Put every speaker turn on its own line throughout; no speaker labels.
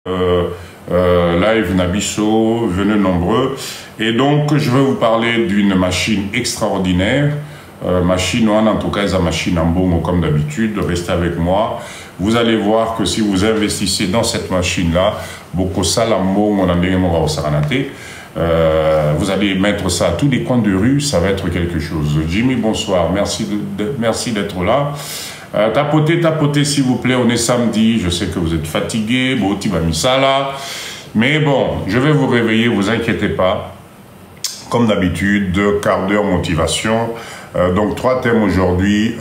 Live Nabiso, venez nombreux. Et donc, je vais vous parler d'une machine extraordinaire. Machine, en tout cas, c'est une machine en bon, comme d'habitude. Restez avec moi. Vous allez voir que si vous investissez dans cette machine-là, beaucoup ça, vous allez mettre ça à tous les coins de rue, ça va être quelque chose. Jimmy, bonsoir. Merci d'être là. Tapotez, s'il vous plaît. On est samedi. Je sais que vous êtes fatigué. Mais bon, je vais vous réveiller. Vous inquiétez pas. Comme d'habitude, quart d'heure motivation. Donc, 3 thèmes aujourd'hui.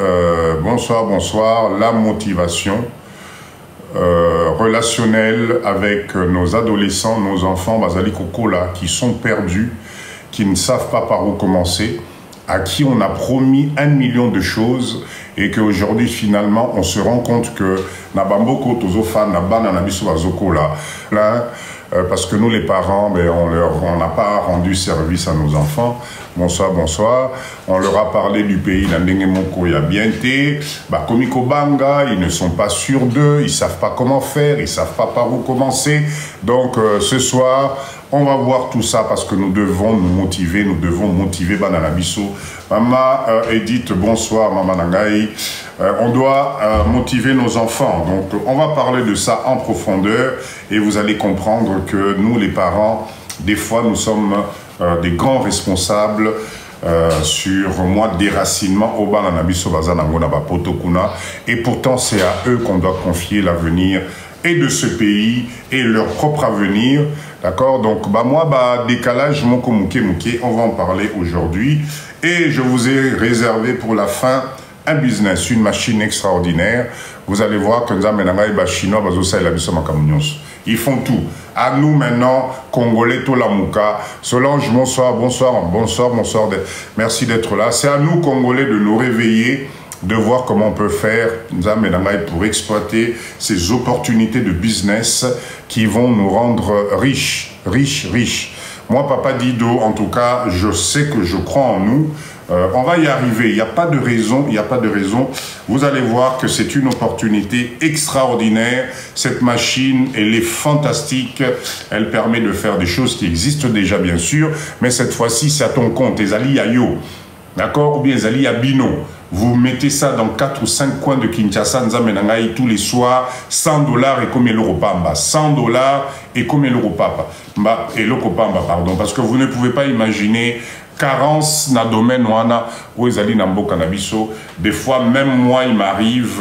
Bonsoir. La motivation relationnelle avec nos adolescents, nos enfants, Bazali Kokola, qui sont perdus, qui ne savent pas par où commencer, à qui on a promis 1 million de choses et qu'aujourd'hui, finalement, on se rend compte que Nabamboko Tozofa, Nabana Nabiso Bazokola, là, parce que nous, les parents, ben, on n'a pas rendu service à nos enfants. Bonsoir. On leur a parlé du pays, Nandengemoko Yabiente, Komiko Banga, ils ne sont pas sûrs d'eux, ils ne savent pas comment faire, ils ne savent pas par où commencer. Donc, ce soir, on va voir tout ça parce que nous devons nous motiver, Banana Bisso. Maman Edith, bonsoir, Maman Nangaï. On doit motiver nos enfants. Donc, on va parler de ça en profondeur et vous allez comprendre que nous, les parents, des fois, nous sommes des grands responsables sur moi déracinement au Bananabiso Bazanangona Potokuna. Et pourtant, c'est à eux qu'on doit confier l'avenir et de ce pays et leur propre avenir. D'accord? Donc, décalage, mon mouké, on va en parler aujourd'hui. Et je vous ai réservé pour la fin un business, une machine extraordinaire. Vous allez voir que ils font tout. À nous maintenant, Congolais, Tolamouka, Solange, bonsoir. Merci d'être là. C'est à nous, Congolais, de nous réveiller, de voir comment on peut faire pour exploiter ces opportunités de business qui vont nous rendre riches. Moi, Papa Dido, en tout cas, je sais que je crois en nous. On va y arriver, il n'y a pas de raison, Vous allez voir que c'est une opportunité extraordinaire. Cette machine, elle est fantastique. Elle permet de faire des choses qui existent déjà, bien sûr. Mais cette fois-ci, c'est à ton compte. Ezali Yayo, d'accord? Ou bien Ezali Abino. Vous mettez ça dans 4 ou 5 coins de Kinshasa, Nzamenangaï, tous les soirs, $100 et comme l'euro pamba. $100 et comme l'euro papa. Pardon. Parce que vous ne pouvez pas imaginer carence na domaine wana où ezali na mboka na biso. Des fois même moi il m'arrive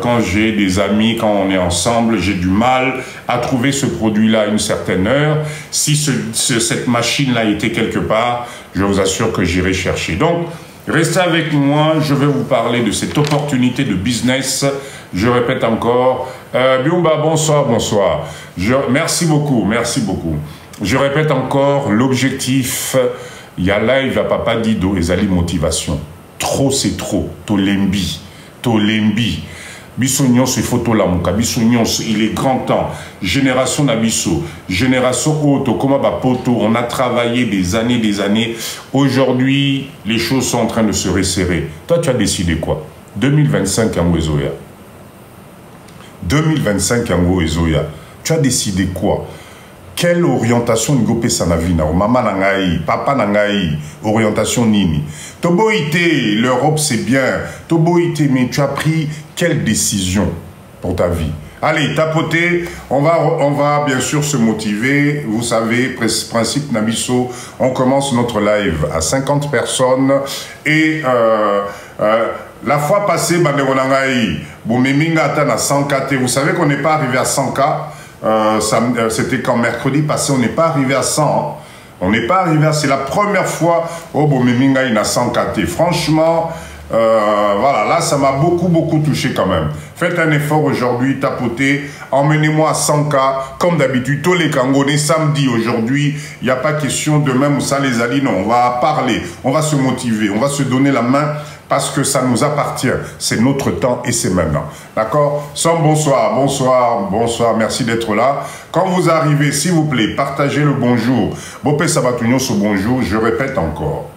quand j'ai des amis, quand on est ensemble, j'ai du mal à trouver ce produit là à une certaine heure. Si cette machine là était quelque part, je vous assure que j'irai chercher. Donc restez avec moi, je vais vous parler de cette opportunité de business. Je répète encore, Biumba, bonsoir. Merci beaucoup. Je répète encore, l'objectif, il y a live à Papa Dido, ezali motivation. Trop, c'est trop. Tolembi. Biso nyonso, il faut tolamuka. Biso nyonso, il est grand temps. Génération Nabiso, génération Auto, comment poto, on a travaillé des années. Aujourd'hui, les choses sont en train de se resserrer. Toi, tu as décidé quoi? 2025 en Wezoya. 2025 en Wezoya. Tu as décidé quoi? Quelle orientation ngopé sanavina? Maman nangaï, papa nangaï, orientation nini? Toboïté, l'Europe c'est bien. Toboïté, mais tu as pris quelle décision pour ta vie? Allez, tapotez, on va bien sûr se motiver. Vous savez, principe Nabiso, on commence notre live à 50 personnes. Et la fois passée, à 100K, vous savez qu'on n'est pas arrivé à 100K. C'était quand mercredi passé, on n'est pas arrivé à 100. Hein. On n'est pas arrivé à... C'est la première fois au Bomeminga, il a 100 KT. Franchement, voilà, là, ça m'a beaucoup touché quand même. Faites un effort aujourd'hui, tapotez, emmenez-moi à 100K, comme d'habitude, tous les Cangolais, samedi, aujourd'hui, il n'y a pas question de même où ça les allie, non, on va parler, on va se motiver, on va se donner la main, parce que ça nous appartient. C'est notre temps et c'est maintenant. D'accord? Bonsoir, merci d'être là. Quand vous arrivez, s'il vous plaît, partagez le bonjour. Bopé Sabatunion, ce bonjour, je répète encore.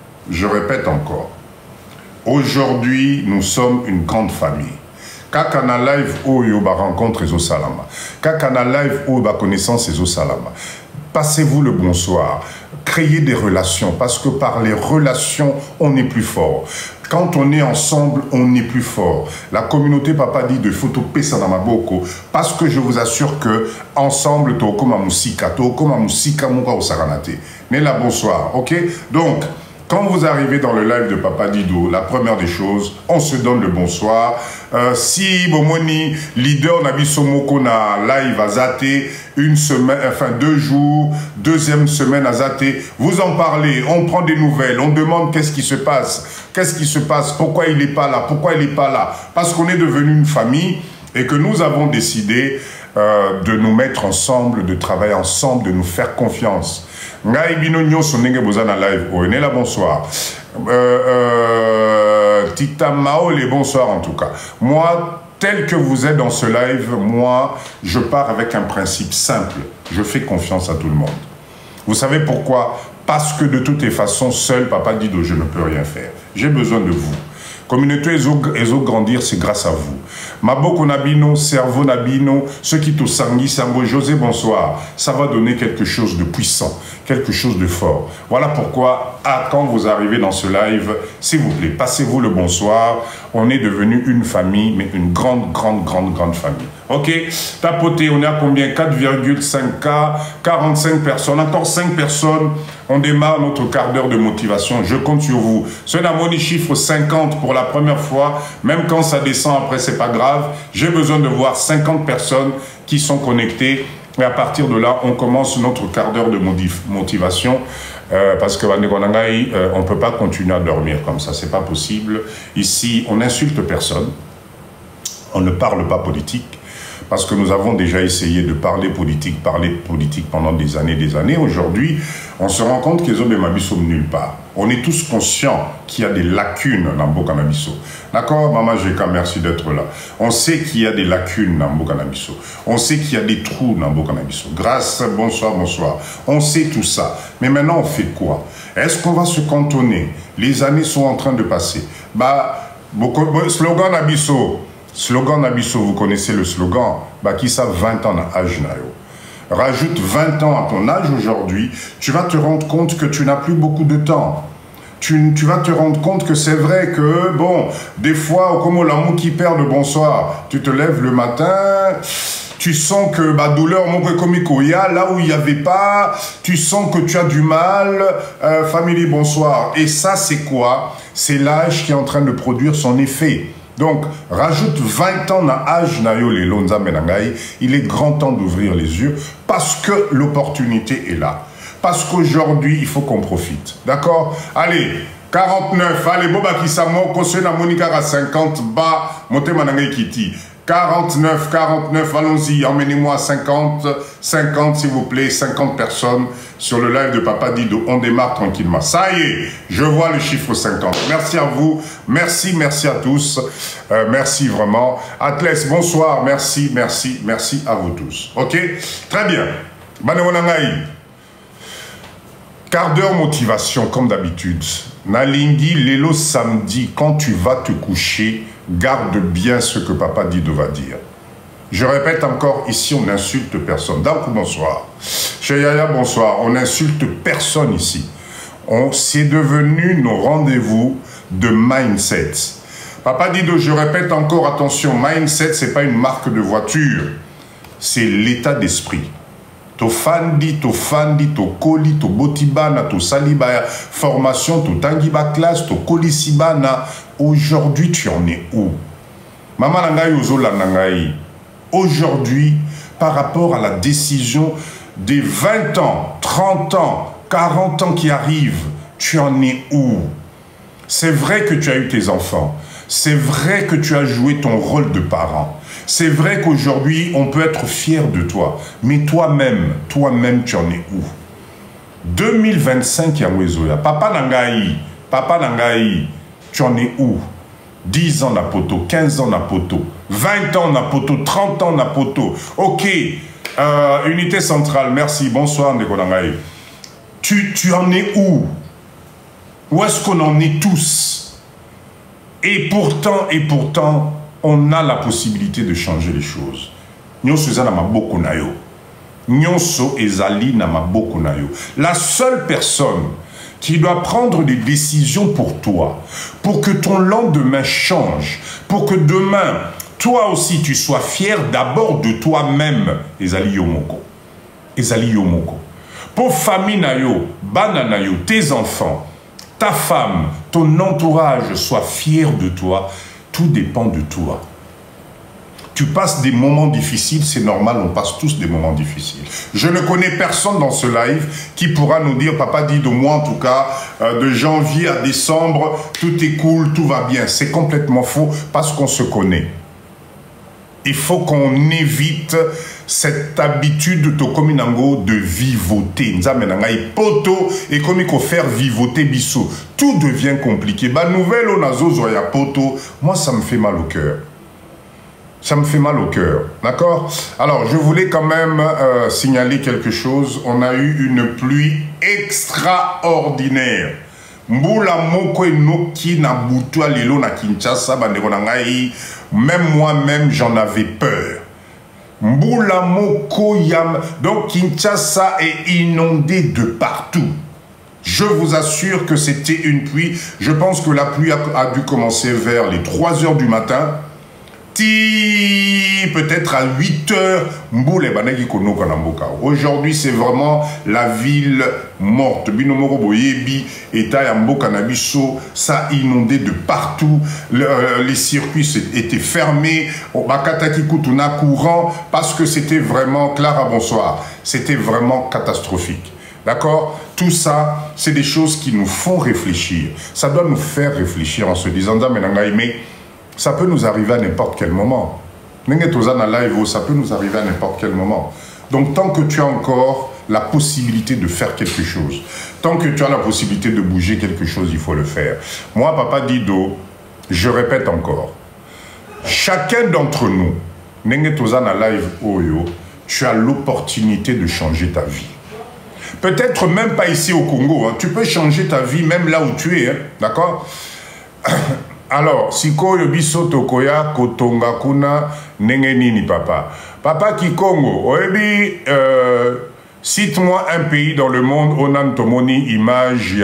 Aujourd'hui, nous sommes une grande famille. Kaka na live oyo ba rencontre ezo salama. Kaka na live oyo ba connaissance ezo salama. Passez-vous le bonsoir. Créez des relations parce que par les relations, on est plus fort. Quand on est ensemble, on est plus fort. La communauté Papa dit de photo pesa na maboko parce que je vous assure que ensemble to koma musika muka osaranate. Nela bonsoir, OK? Donc quand vous arrivez dans le live de Papa Dido, la première des choses, on se donne le bonsoir. Si Bomoni, leader Nabiso Moko na live à Zate, une semaine, enfin 2 jours, deuxième semaine à Zate, vous en parlez, on prend des nouvelles, on demande qu'est-ce qui se passe, pourquoi il n'est pas là, parce qu'on est devenu une famille et que nous avons décidé de nous mettre ensemble, de travailler ensemble, de nous faire confiance. Ngai bino nyonso ndenge bozana live oyenela bonsoir. Tita Maole bonsoir en tout cas. Moi, tel que vous êtes dans ce live, moi, je pars avec un principe simple. Je fais confiance à tout le monde. Vous savez pourquoi? Parce que de toutes les façons, seul Papa Dido, je ne peux rien faire. J'ai besoin de vous. Communauté Ezo grandir, c'est grâce à vous. Maboko Nabino, cerveau Nabino, ceux qui Sangui, Sambo, José, bonsoir. Ça va donner quelque chose de puissant, quelque chose de fort. Voilà pourquoi, quand vous arrivez dans ce live, s'il vous plaît, passez-vous le bonsoir. On est devenu une famille, mais une grande famille. OK? Tapoté, on est à combien? 4,5K, 45 personnes, encore 5 personnes. On démarre notre quart d'heure de motivation. Je compte sur vous. C'est un moni chiffre 50 pour la première fois. Même quand ça descend après, c'est pas grave. J'ai besoin de voir 50 personnes qui sont connectées. Et à partir de là, on commence notre quart d'heure de motivation. Parce que on ne peut pas continuer à dormir comme ça. C'est pas possible. Ici, on n'insulte personne. On ne parle pas politique. Parce que nous avons déjà essayé de parler politique pendant des années. Aujourd'hui, on se rend compte qu'ils ont des mabisso nulle part. On est tous conscients qu'il y a des lacunes dans Mboka Nabiso. D'accord, Maman Jeka, merci d'être là. On sait qu'il y a des lacunes dans Mboka Nabiso. On sait qu'il y a des trous dans Mboka Nabiso. Grâce, bonsoir. On sait tout ça. Mais maintenant, on fait quoi? Est-ce qu'on va se cantonner? Les années sont en train de passer. Slogan Nabiso. Slogan Nabiso, vous connaissez le slogan, qui ça 20 ans à âge nayo. Rajoute 20 ans à ton âge aujourd'hui, tu vas te rendre compte que tu n'as plus beaucoup de temps. Tu vas te rendre compte que c'est vrai que, bon, des fois, comme l'amour qui perd le bonsoir, tu te lèves le matin, tu sens que douleur, mon comico, il y a là où il n'y avait pas, tu sens que tu as du mal, famille, bonsoir. Et ça, c'est quoi? C'est l'âge qui est en train de produire son effet. Donc, rajoute 20 ans à âge nayo les lonza menangai, il est grand temps d'ouvrir les yeux parce que l'opportunité est là. Parce qu'aujourd'hui, il faut qu'on profite. D'accord? Allez, 49, allez, Boba Kisamo, Kosena Monica à 50, Monte Manangai Kiti. 49, allons-y, emmenez-moi 50 s'il vous plaît, 50 personnes sur le live de Papa Dido. On démarre tranquillement. Ça y est, je vois le chiffre 50. Merci à vous, merci à tous, merci vraiment. Atlas, bonsoir, merci à vous tous. Ok? Très bien. Banewanangaï. Quart d'heure motivation, comme d'habitude. Nalingi, Lelo samedi, quand tu vas te coucher, garde bien ce que Papa Dido va dire. Je répète encore, ici on n'insulte personne. Dankou, bonsoir. Chez Yaya, bonsoir. On n'insulte personne ici. C'est devenu nos rendez-vous de mindset. Papa Dido, je répète encore, attention, mindset, ce n'est pas une marque de voiture. C'est l'état d'esprit. To fandi, to koli, to botibana, to salibaya, formation, to tangiba classe, to kolisibana. Aujourd'hui, tu en es où? Maman Nangaï Ozola Nangaï. Aujourd'hui, par rapport à la décision des 20 ans, 30 ans, 40 ans qui arrivent, tu en es où? C'est vrai que tu as eu tes enfants. C'est vrai que tu as joué ton rôle de parent. C'est vrai qu'aujourd'hui, on peut être fier de toi. Mais toi-même, tu en es où? 2025, Yamwezoya. Papa Nangaï, tu en es où? 10 ans na poto, 15 ans na poto, 20 ans na poto, 30 ans na poto. Ok, unité centrale, merci, bonsoir Ndeko Nangaï. Tu en es où? Où est-ce qu'on en est tous? Et pourtant, on a la possibilité de changer les choses. Nyonso eza na maboko na yo. Nyonso ezali na maboko na yo. La seule personne qui doit prendre des décisions pour toi, pour que ton lendemain change, pour que demain, toi aussi, tu sois fier d'abord de toi-même, ezali yo moko. Ezali yo moko. Pour famille na yo, bana na yo, tes enfants, ta femme, ton entourage soit fier de toi, tout dépend de toi. Tu passes des moments difficiles, c'est normal, on passe tous des moments difficiles. Je ne connais personne dans ce live qui pourra nous dire, papa dit de moi en tout cas, de janvier à décembre, tout est cool, tout va bien. C'est complètement faux parce qu'on se connaît. Il faut qu'on évite cette habitude de vivoter. Et comme il faut faire vivoter biso, tout devient compliqué. Bah nouvelle on a zozoya poto, moi ça me fait mal au cœur. Ça me fait mal au cœur, d'accord? Alors, je voulais quand même signaler quelque chose. On a eu une pluie extraordinaire. Mbula moko enoki na butu lelo na Kinshasa bandeko na ngai, même moi-même j'en avais peur. Mbula moko yam, donc Kinshasa est inondé de partout. Je vous assure que c'était une pluie. Je pense que la pluie a dû commencer vers les 3 heures du matin. Peut-être à 8 heures. Aujourd'hui, c'est vraiment la ville morte. Ça a inondé de partout. Les circuits étaient fermés. Courant parce que c'était vraiment, Clara, bonsoir, c'était vraiment catastrophique. D'accord? Tout ça, c'est des choses qui nous font réfléchir. Ça doit nous faire réfléchir en se disant, mais ça peut nous arriver à n'importe quel moment. Ça peut nous arriver à n'importe quel moment. Donc, tant que tu as encore la possibilité de faire quelque chose, tant que tu as la possibilité de bouger quelque chose, il faut le faire. Moi, Papa Dido, je répète encore, chacun d'entre nous, tu as l'opportunité de changer ta vie. Peut-être même pas ici au Congo, hein. Tu peux changer ta vie même là où tu es, hein. D'accord? Alors, sikoyo biso tokoya kotonga kuna ndenge nini papa. Papa Kikongo, oebi cite-moi un pays dans le monde où on a tomoni image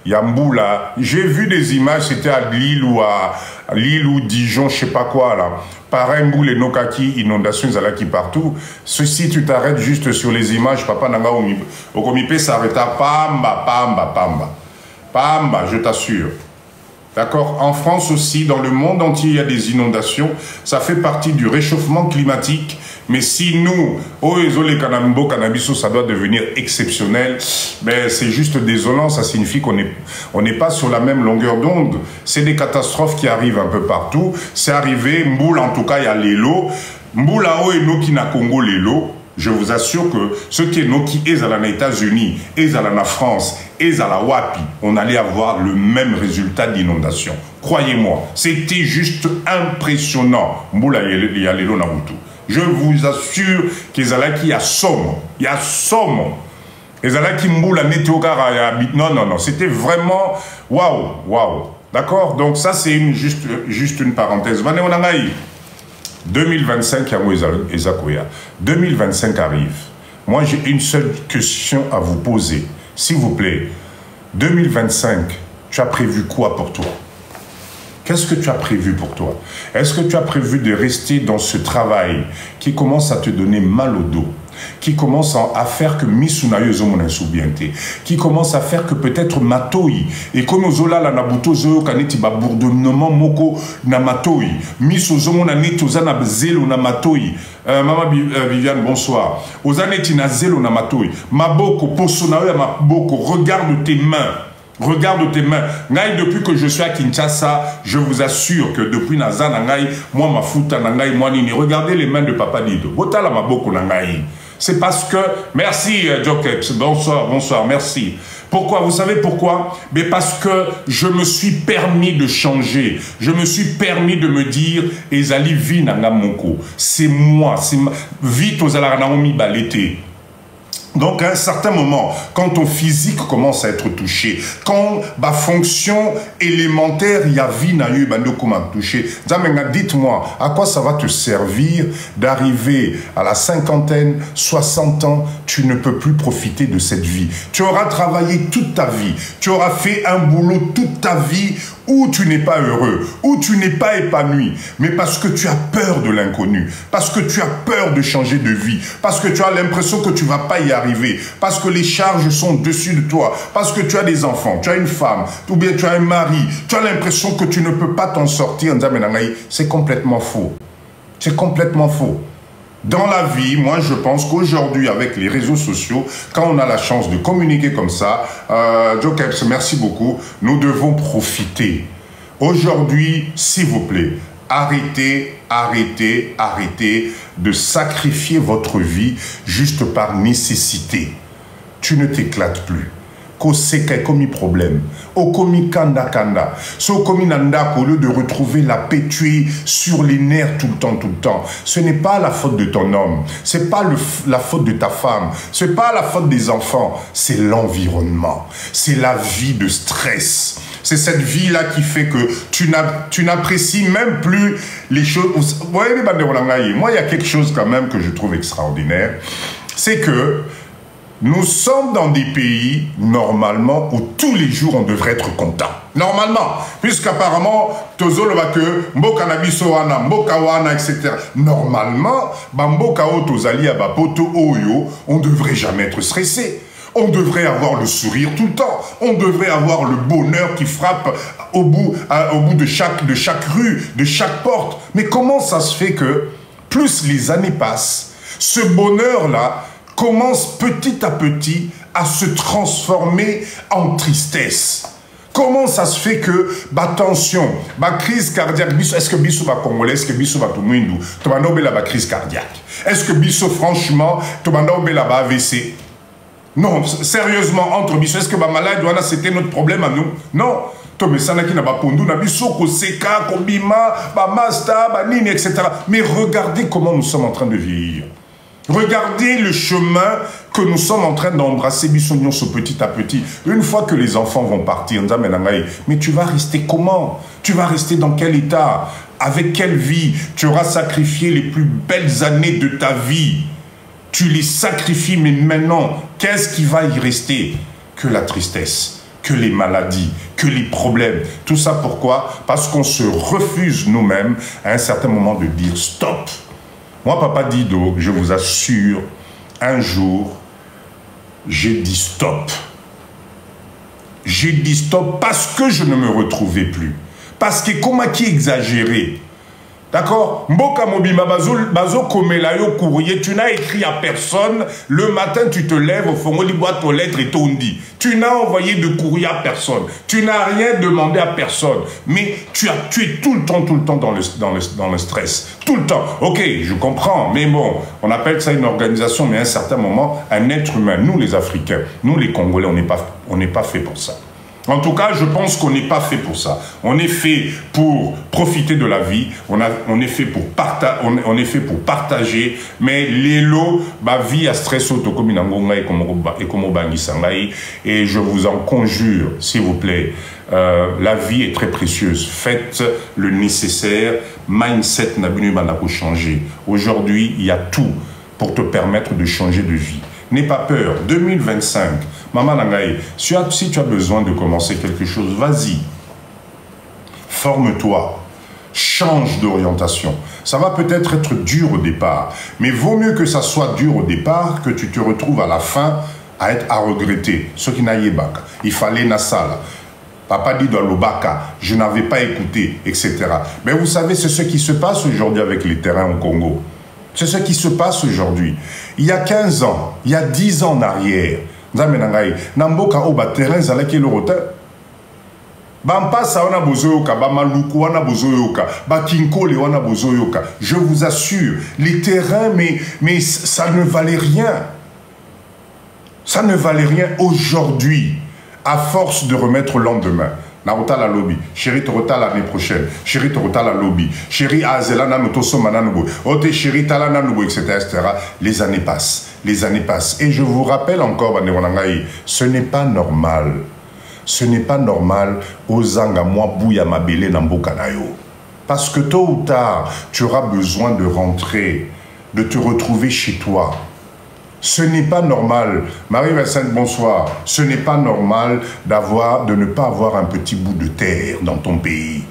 ya Mboula. J'ai vu des images, c'était à Lille ou Dijon, je sais pas quoi là. Pareil, Mboula et Nokaki, inondation qui partout. Ceci, tu t'arrêtes juste sur les images, papa nanga okomipe s'arrêta pamba, pamba, pamba. Pamba, je t'assure. D'accord? En France aussi, dans le monde entier, il y a des inondations. Ça fait partie du réchauffement climatique. Mais si nous, ça doit devenir exceptionnel, ben c'est juste désolant. Ça signifie qu'on n'est pas sur la même longueur d'onde. C'est des catastrophes qui arrivent un peu partout. C'est arrivé, Mboula en tout cas, il y a l'élo. Mboula o eno qui na Congo l'élo. Je vous assure que ceux qui sont aux États-Unis, en France, à Wapi, on allait avoir le même résultat d'inondation. Croyez-moi, c'était juste impressionnant. Je vous assure qu'ils y a somme. Il y a somme. Non, c'était vraiment waouh, waouh. D'accord? Donc ça, c'est juste une parenthèse. 2025, 2025 arrive. Moi, j'ai une seule question à vous poser. S'il vous plaît, 2025, tu as prévu quoi pour toi? Qu'est-ce que tu as prévu pour toi? Est-ce que tu as prévu de rester dans ce travail qui commence à te donner mal au dos, qui commence à faire que qui commence à faire que peut-être matoi et comme ozola la nabuto zo kaneti ba bourdonnement moko na matoi misozomo na netoza na zelo na matoi Maman Viviane, bonsoir. Ozaneti na zelo na matoi maboko poso na ya maboko, regarde tes mains. Regarde tes mains. Ngai, depuis que je suis à Kinshasa, je vous assure que depuis Naza Nangai, moi ma fouta Nangai, moi nini. Regardez les mains de Papa Dido. Botala maboko Nangai. C'est parce que... Merci, Jokex. Bonsoir, bonsoir, merci. Pourquoi? Vous savez pourquoi? Mais parce que je me suis permis de changer. Je me suis permis de me dire, Ezali vi nanga moko. C'est moi. Vite aux alaranaomi balete. Donc, à un certain moment, quand ton physique commence à être touché, quand ma fonction élémentaire, il y a vie, touché, dites-moi, à quoi ça va te servir d'arriver à la cinquantaine, 60 ans, tu ne peux plus profiter de cette vie. Tu auras travaillé toute ta vie, tu auras fait un boulot toute ta vie où tu n'es pas heureux, où tu n'es pas épanoui, mais parce que tu as peur de l'inconnu, parce que tu as peur de changer de vie, parce que tu as l'impression que tu ne vas pas y arriver, parce que les charges sont au-dessus de toi, parce que tu as des enfants, tu as une femme, ou bien tu as un mari, tu as l'impression que tu ne peux pas t'en sortir, c'est complètement faux. C'est complètement faux. Dans la vie, moi je pense qu'aujourd'hui avec les réseaux sociaux, quand on a la chance de communiquer comme ça, Joe Keps, merci beaucoup, nous devons profiter. Aujourd'hui, s'il vous plaît, arrêtez de sacrifier votre vie juste par nécessité. Tu ne t'éclates plus. C'est comme problème. Au komi kanda kanda. So komi nanda, au lieu de retrouver la paix, tu es sur les nerfs tout le temps. Ce n'est pas la faute de ton homme. C'est pas la faute de ta femme. C'est pas la faute des enfants. C'est l'environnement. C'est la vie de stress. C'est cette vie-là qui fait que tu n'apprécies même plus les choses. Moi, il y a quelque chose quand même que je trouve extraordinaire. C'est que nous sommes dans des pays, normalement, où tous les jours, on devrait être content. Normalement. Puisqu'apparemment, Tozolo va que, Mboka Nabisoana, Mboka Wana, etc. Normalement, Mboka O Tozali Abapoto Oyo, on ne devrait jamais être stressé. On devrait avoir le sourire tout le temps. On devrait avoir le bonheur qui frappe au bout de chaque rue, de chaque porte. Mais comment ça se fait que, plus les années passent, ce bonheur-là commence petit à petit à se transformer en tristesse? Comment ça se fait que, attention, ma crise cardiaque, est-ce que Bissou va congolais, est-ce que Bissou va tout le monde, tu vas la crise cardiaque? Est-ce que Bissou, franchement, tu vas la AVC? Non, sérieusement, entre Bissou, est-ce que ma malade, c'était notre problème à nous? Non. Mais regardez comment nous sommes en train de vieillir. Regardez le chemin que nous sommes en train d'embrasser petit à petit. Une fois que les enfants vont partir, mais tu vas rester comment? Tu vas rester dans quel état? Avec quelle vie? Tu auras sacrifié les plus belles années de ta vie. Tu les sacrifies, mais maintenant, qu'est-ce qui va y rester? Que la tristesse, que les maladies, que les problèmes. Tout ça pourquoi? Parce qu'on se refuse nous-mêmes à un certain moment de dire stop. Moi, Papa Dido, je vous assure, un jour, j'ai dit stop. J'ai dit stop parce que je ne me retrouvais plus. Parce que comment qui exagéré? D'accord? Mboka Mobima Bazo Komelayo courrier, tu n'as écrit à personne. Le matin, tu te lèves au fond, du boîte aux lettres et t'on dit. Tu n'as envoyé de courrier à personne. Tu n'as rien demandé à personne. Mais tu es tout le temps dans le stress. Tout le temps. Ok, je comprends. Mais bon, on appelle ça une organisation, mais à un certain moment, un être humain, nous les Africains, nous les Congolais, on n'est pas fait pour ça. En tout cas, je pense qu'on n'est pas fait pour ça. On est fait pour profiter de la vie. On est fait pour partager. Mais l'élo, vie à stress et je vous en conjure, s'il vous plaît, la vie est très précieuse. Faites le nécessaire. Mindset n'a pas changé. Aujourd'hui, il y a tout pour te permettre de changer de vie. N'aie pas peur. 2025. Maman Nangaï, si tu as besoin de commencer quelque chose, vas-y. Forme-toi. Change d'orientation. Ça va peut-être être dur au départ, mais vaut mieux que ça soit dur au départ que tu te retrouves à la fin à regretter. Ce qui n'a pas. Il fallait Nassala. Papa dit dans l'Obaka, je n'avais pas écouté, etc. Mais vous savez, c'est ce qui se passe aujourd'hui avec les terrains au Congo. C'est ce qui se passe aujourd'hui. Il y a 15 ans, il y a 10 ans en arrière, Namboka oba terrain zalaki lorota. Bampasa wana bozoyoka, bamaluku wana bozoyoka, bakinkole wana bozoyoka. Je vous assure, les terrains, mais ça ne valait rien. Ça ne valait rien aujourd'hui, à force de remettre le lendemain. Narota la lobby, chéri Torota l'année prochaine, chéri Torota la lobby, chéri Azela Nanotoso Mananobo, Ote chéri Tala Nanobo, etc. Les années passent. les années passent. Et je vous rappelle encore, ce n'est pas normal. Ce n'est pas normal aux Angamouabouya Mabele Nambokanayo. Parce que tôt ou tard, tu auras besoin de rentrer, de te retrouver chez toi. Ce n'est pas normal, Marie-Vincent, bonsoir, ce n'est pas normal de ne pas avoir un petit bout de terre dans ton pays.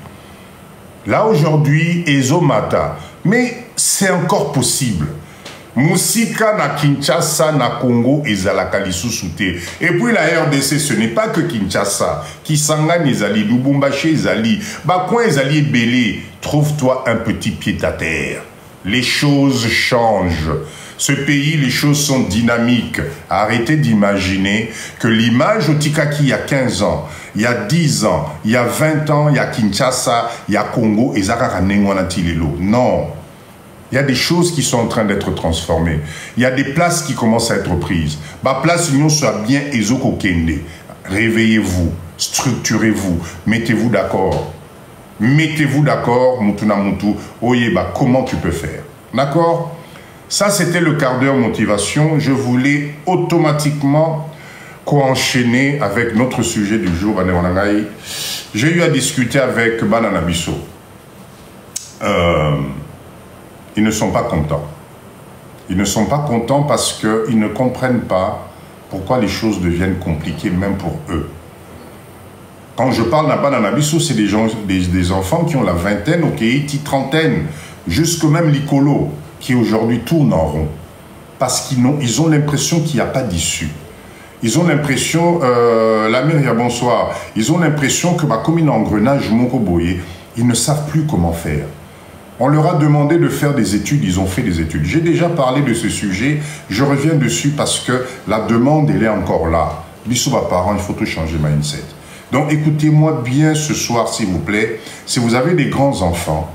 Là aujourd'hui, Ezomata, mais c'est encore possible. Musika na Kinshasa, na Congo, ezalaka lisusu te. Et puis la RDC, ce n'est pas que Kinshasa. Kisangani ezali, Lubumbashi ezali, Bakouin ezali ebele. Trouve-toi un petit pied à terre. Les choses changent. Ce pays, les choses sont dynamiques. Arrêtez d'imaginer que l'image au Tikaki il y a 15 ans, il y a 10 ans, il y a 20 ans, il y a Kinshasa, il y a Congo, et Zara non. Il y a des choses qui sont en train d'être transformées. Il y a des places qui commencent à être prises. Ma place, l'union soit bien Ezoko Kende. Réveillez-vous, structurez-vous, mettez-vous d'accord. Mettez-vous d'accord, Mutuna Mutu, Oyeba, comment tu peux faire. D'accord? Ça, c'était le quart d'heure motivation. Je voulais automatiquement co-enchaîner avec notre sujet du jour. J'ai eu à discuter avec Banana Bisso. Ils ne sont pas contents. Ils ne sont pas contents parce qu'ils ne comprennent pas pourquoi les choses deviennent compliquées, même pour eux. Quand je parle d'un Banana Bisso, c'est des enfants qui ont la vingtaine, ok, trentaine, jusque même l'Icolo, qui aujourd'hui tourne en rond. Parce qu'ils ont l'impression qu'il n'y a pas d'issue. Ils ont l'impression, la mère, bonsoir, ils ont l'impression que ma commune engrenage, Mokoboye, ils ne savent plus comment faire. On leur a demandé de faire des études, ils ont fait des études. J'ai déjà parlé de ce sujet, je reviens dessus parce que la demande, elle est encore là. Bissouba parents, il faut tout changer mindset. Donc écoutez-moi bien ce soir, s'il vous plaît. Si vous avez des grands enfants,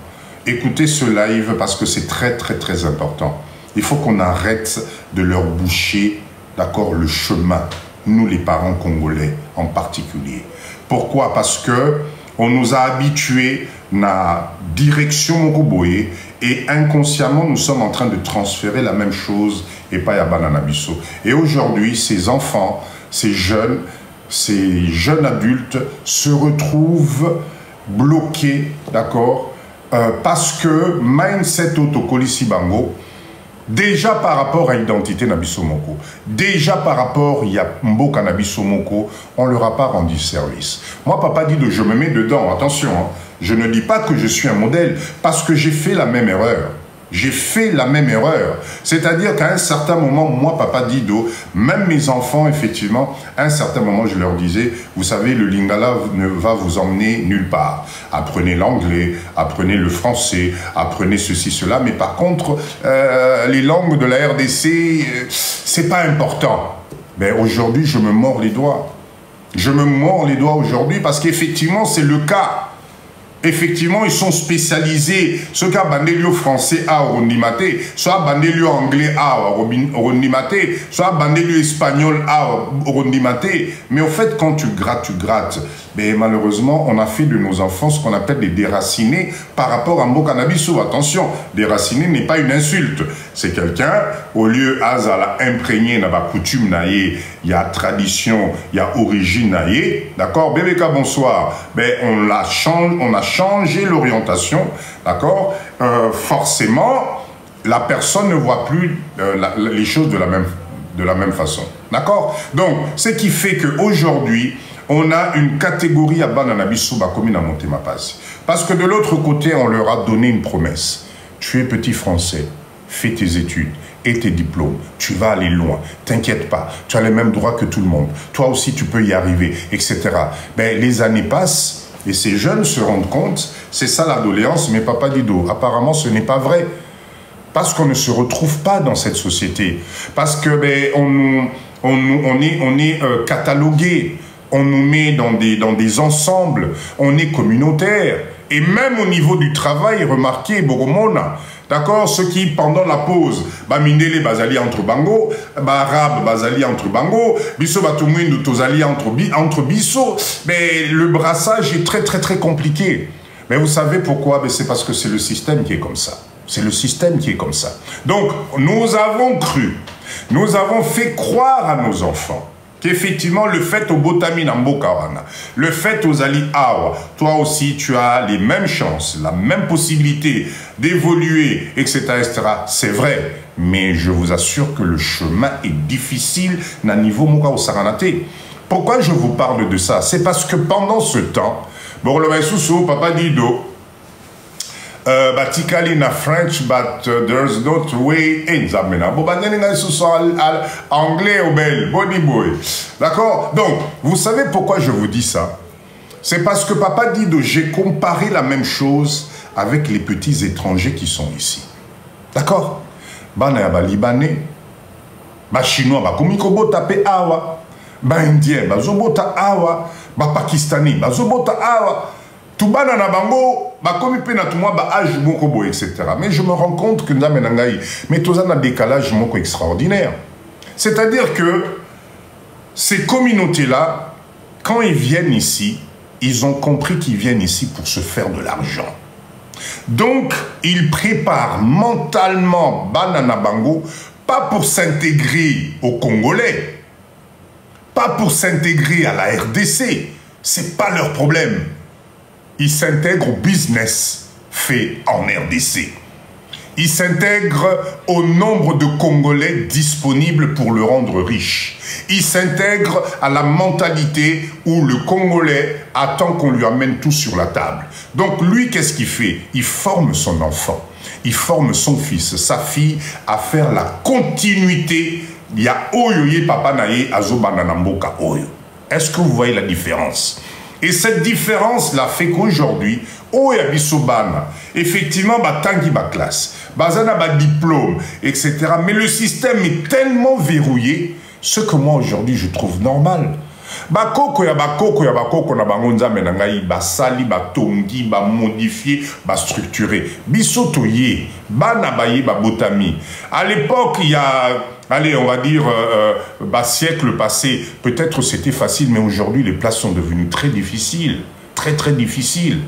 écoutez ce live parce que c'est très, très, très important. Il faut qu'on arrête de leur boucher, d'accord, le chemin. Nous, les parents congolais en particulier. Pourquoi? Parce que on nous a habitués à la direction Mokoboye et inconsciemment, nous sommes en train de transférer la même chose et pas à Banana Bisso. Et aujourd'hui, ces enfants, ces jeunes adultes se retrouvent bloqués, d'accord, parce que mindset autocolisi bango, déjà par rapport à l'identité Nabiso Moko, déjà par rapport à Mboka Nabiso Moko, on ne leur a pas rendu service. Moi, papa dit de je me mets dedans, attention, hein, je ne dis pas que je suis un modèle, parce que j'ai fait la même erreur. J'ai fait la même erreur. C'est-à-dire qu'à un certain moment, moi, papa Dido, même mes enfants, effectivement, à un certain moment, je leur disais, vous savez, le lingala ne va vous emmener nulle part. Apprenez l'anglais, apprenez le français, apprenez ceci, cela. Mais par contre, les langues de la RDC, c'est pas important. Mais aujourd'hui, je me mords les doigts. Je me mords les doigts aujourd'hui parce qu'effectivement, c'est le cas. Effectivement, ils sont spécialisés. Ceux qui ont bandé français à Orondimate, soit bandé anglais à Orondimate, soit bandé espagnol à Orondimate. Mais au fait, quand tu grattes. Mais malheureusement, on a fait de nos enfants ce qu'on appelle des déracinés par rapport à Mboka Nabiso. Attention, déraciné n'est pas une insulte. C'est quelqu'un, au lieu à imprégné dans la coutume, il y a tradition, il y a origine, d'accord? Bébéka, bonsoir. Ben, on a changé l'orientation, d'accord? Forcément, la personne ne voit plus les choses de la même façon, d'accord? Donc, ce qui fait qu'aujourd'hui, on a une catégorie à Banana Bisso Bakomi à Montemapasi. Parce que de l'autre côté, on leur a donné une promesse. Tu es petit français, fais tes études et tes diplômes. Tu vas aller loin. T'inquiète pas. Tu as les mêmes droits que tout le monde. Toi aussi, tu peux y arriver, etc. Ben, les années passent et ces jeunes se rendent compte, c'est ça la doléance, mais papa Dido, apparemment, ce n'est pas vrai. Parce qu'on ne se retrouve pas dans cette société. Parce que ben, on est catalogué. On nous met dans des ensembles, on est communautaire. Et même au niveau du travail, remarquez, Boromona, d'accord, ceux qui, pendant la pause, Mindele Bazali entre Bango, Arabe Bazali entre Bango, Bisso Batumwindu Tozali entre Bisso, mais le brassage est très très très compliqué. Mais vous savez pourquoi? C'est parce que c'est le système qui est comme ça. C'est le système qui est comme ça. Donc, nous avons cru Nous avons fait croire à nos enfants qu'effectivement, le fait au Botami Nambokawana, le fait aux Ali Awa, toi aussi, tu as les mêmes chances, la même possibilité d'évoluer, etc., etc. C'est vrai, mais je vous assure que le chemin est difficile à niveau Moka au Saranate. Pourquoi je vous parle de ça? C'est parce que pendant ce temps, bon, le Soussou, Papa Dido, Batikali na French, but there's not way in Zamena. Anglais au bel, body boy. D'accord? Donc, vous savez pourquoi je vous dis ça? C'est parce que Papa Dido, j'ai comparé la même chose avec les petits étrangers qui sont ici. D'accord? Bana ba Libanais, ba Chinois, ba Komikobo tapé awa, ba Indien, ba Zobota awa, ba Pakistanais, ba Zobota awa. Tout bana na bango, ba komi pe na tout moi ba âge moko bo, etc. Mais je me rends compte que nous avons un décalage moko extraordinaire. C'est-à-dire que ces communautés-là, quand ils viennent ici, ils ont compris qu'ils viennent ici pour se faire de l'argent. Donc, ils préparent mentalement Banana Bango, pas pour s'intégrer aux Congolais, pas pour s'intégrer à la RDC. C'est pas leur problème. Ils s'intègrent au business fait en RDC. Ils s'intègrent au nombre de Congolais disponibles pour le rendre riche. Ils s'intègrent à la mentalité où le Congolais attend qu'on lui amène tout sur la table. Donc lui, qu'est-ce qu'il fait? Il forme son enfant, il forme son fils, sa fille à faire la continuité. Il y a Oyoye Papa Naye Azo Banana Mboka Oyo. Est-ce que vous voyez la différence? Et cette différence-là fait qu'aujourd'hui, Oyabisobana, effectivement, tangi ba classe, bazana ba diplôme, etc. Mais le système est tellement verrouillé, ce que moi aujourd'hui je trouve normal. Bakoko ya bakoko na bangonza menangai basali ba tongi ba modifié ba structuré bisoto ye bana baye ba botami. À l'époque il y a, allez, on va dire siècle passé, peut-être c'était facile, mais aujourd'hui les places sont devenues très difficiles, très difficiles.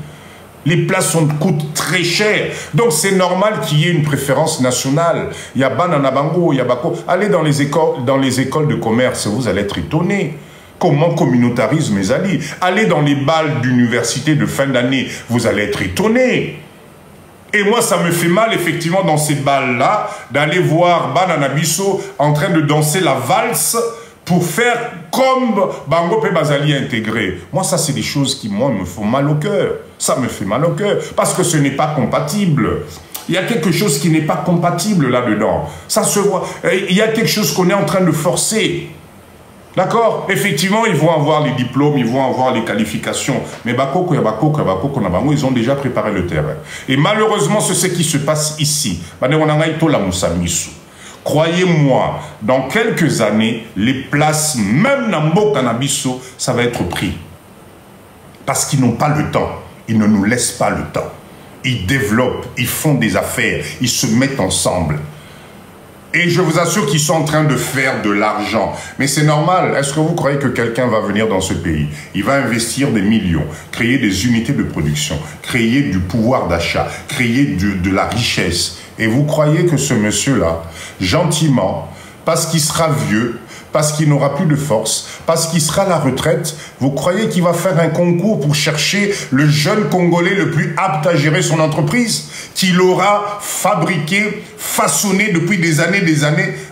Les places coûtent très cher. Donc c'est normal qu'il y ait une préférence nationale. Il y a Banana Bango, il y a Bako. Allez dans les écoles de commerce, vous allez être étonnés. Comment communautarisme est allé. Allez dans les balles d'université de fin d'année, vous allez être étonnés. Et moi, ça me fait mal, effectivement, dans ces balles-là, d'aller voir Banana Bisso en train de danser la valse pour faire comme Bango Pe Bazali intégré. Moi, ça, c'est des choses qui, moi, me font mal au cœur. Ça me fait mal au cœur, parce que ce n'est pas compatible. Il y a quelque chose qui n'est pas compatible là-dedans. Ça se voit. Il y a quelque chose qu'on est en train de forcer. D'accord? Effectivement, ils vont avoir les diplômes, ils vont avoir les qualifications. Mais Bakoko, ils ont déjà préparé le terrain. Et malheureusement, c'est ce qui se passe ici. Croyez-moi, dans quelques années, les places, même Nambo Canabiso, ça va être pris. Parce qu'ils n'ont pas le temps. Ils ne nous laissent pas le temps. Ils développent, ils font des affaires, ils se mettent ensemble. Et je vous assure qu'ils sont en train de faire de l'argent. Mais c'est normal. Est-ce que vous croyez que quelqu'un va venir dans ce pays? Il va investir des millions, créer des unités de production, créer du pouvoir d'achat, créer de la richesse. Et vous croyez que ce monsieur-là, gentiment, parce qu'il sera vieux, parce qu'il n'aura plus de force, parce qu'il sera à la retraite, vous croyez qu'il va faire un concours pour chercher le jeune Congolais le plus apte à gérer son entreprise, qu'il aura fabriqué, façonné depuis des années,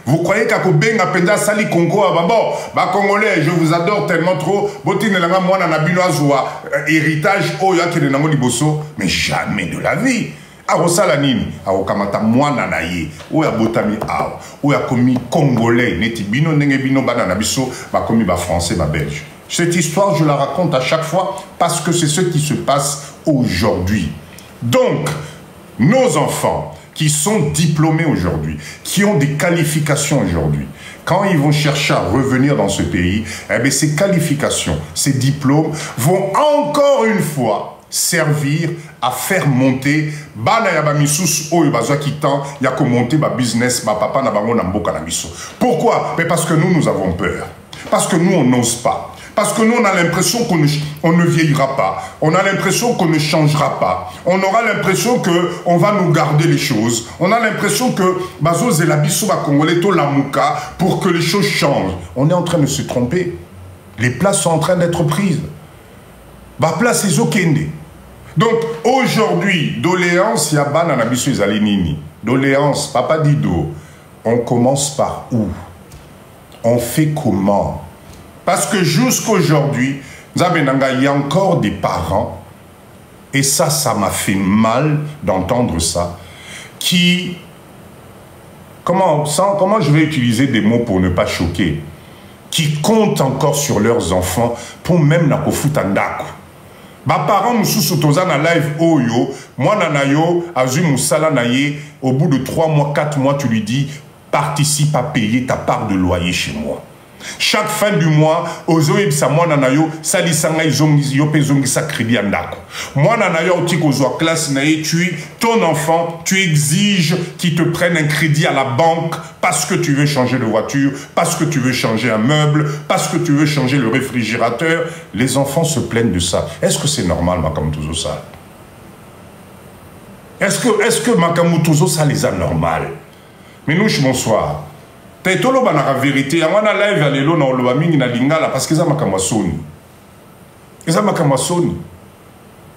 Vous croyez qu'à Kobenga Penda Sali Congo, bah Congolais, je vous adore tellement trop, héritage, mais jamais de la vie. Arosala nini aokamata mwana na ye oya botami awa oya komi congolais neti bino ndenge bino bana na biso ba komi ba français ba belge. Cette histoire je la raconte à chaque fois parce que c'est ce qui se passe aujourd'hui. Donc nos enfants qui sont diplômés aujourd'hui, qui ont des qualifications aujourd'hui, quand ils vont chercher à revenir dans ce pays, eh bien ces qualifications, ces diplômes vont encore une fois servir à faire monter bana ya ba misusu oyo bazwa kitan ya ko monter ba business ba papa na bango na mboka na biso. Pourquoi? Mais parce que nous avons peur. Parce que nous on n'ose pas. Parce que nous, on a l'impression qu'on ne vieillira pas. On a l'impression qu'on ne changera pas. On aura l'impression qu'on va nous garder les choses. On a l'impression que Bazo Zelabiso va Congolais to Lamouka pour que les choses changent. On est en train de se tromper. Les places sont en train d'être prises. Ba place is okende. Donc aujourd'hui, doléance yaba na biso ezali nini? Doléance, Papa Dido, on commence par où? On fait comment? Parce que jusqu'aujourd'hui, il y a encore des parents, et ça m'a fait mal d'entendre ça, qui, comment je vais utiliser des mots pour ne pas choquer, qui comptent encore sur leurs enfants pour même na kofutandako. Ba parents mususu toza na live oyo, moi nanayo azu musala naye, au bout de 3 mois, 4 mois, tu lui dis participe à payer ta part de loyer chez moi. Chaque fin du mois, ozoe sa moi nanayo sali sanga izongi yope zongi sa crédit andako. Moi nanayo otiko zo classe naye ton enfant, tu exiges qu'il te prenne un crédit à la banque parce que tu veux changer de voiture, parce que tu veux changer un meuble, parce que tu veux changer le réfrigérateur. Les enfants se plaignent de ça. Est-ce que c'est normal, Makamutuzo ça? Est-ce que Makamutuzo ça les a normal? Mais nous, bonsoir. Tolo banara vérité, amana live à l'élo na oloba mingi na lingala parce que ça makamasoni. Ça makamasoni.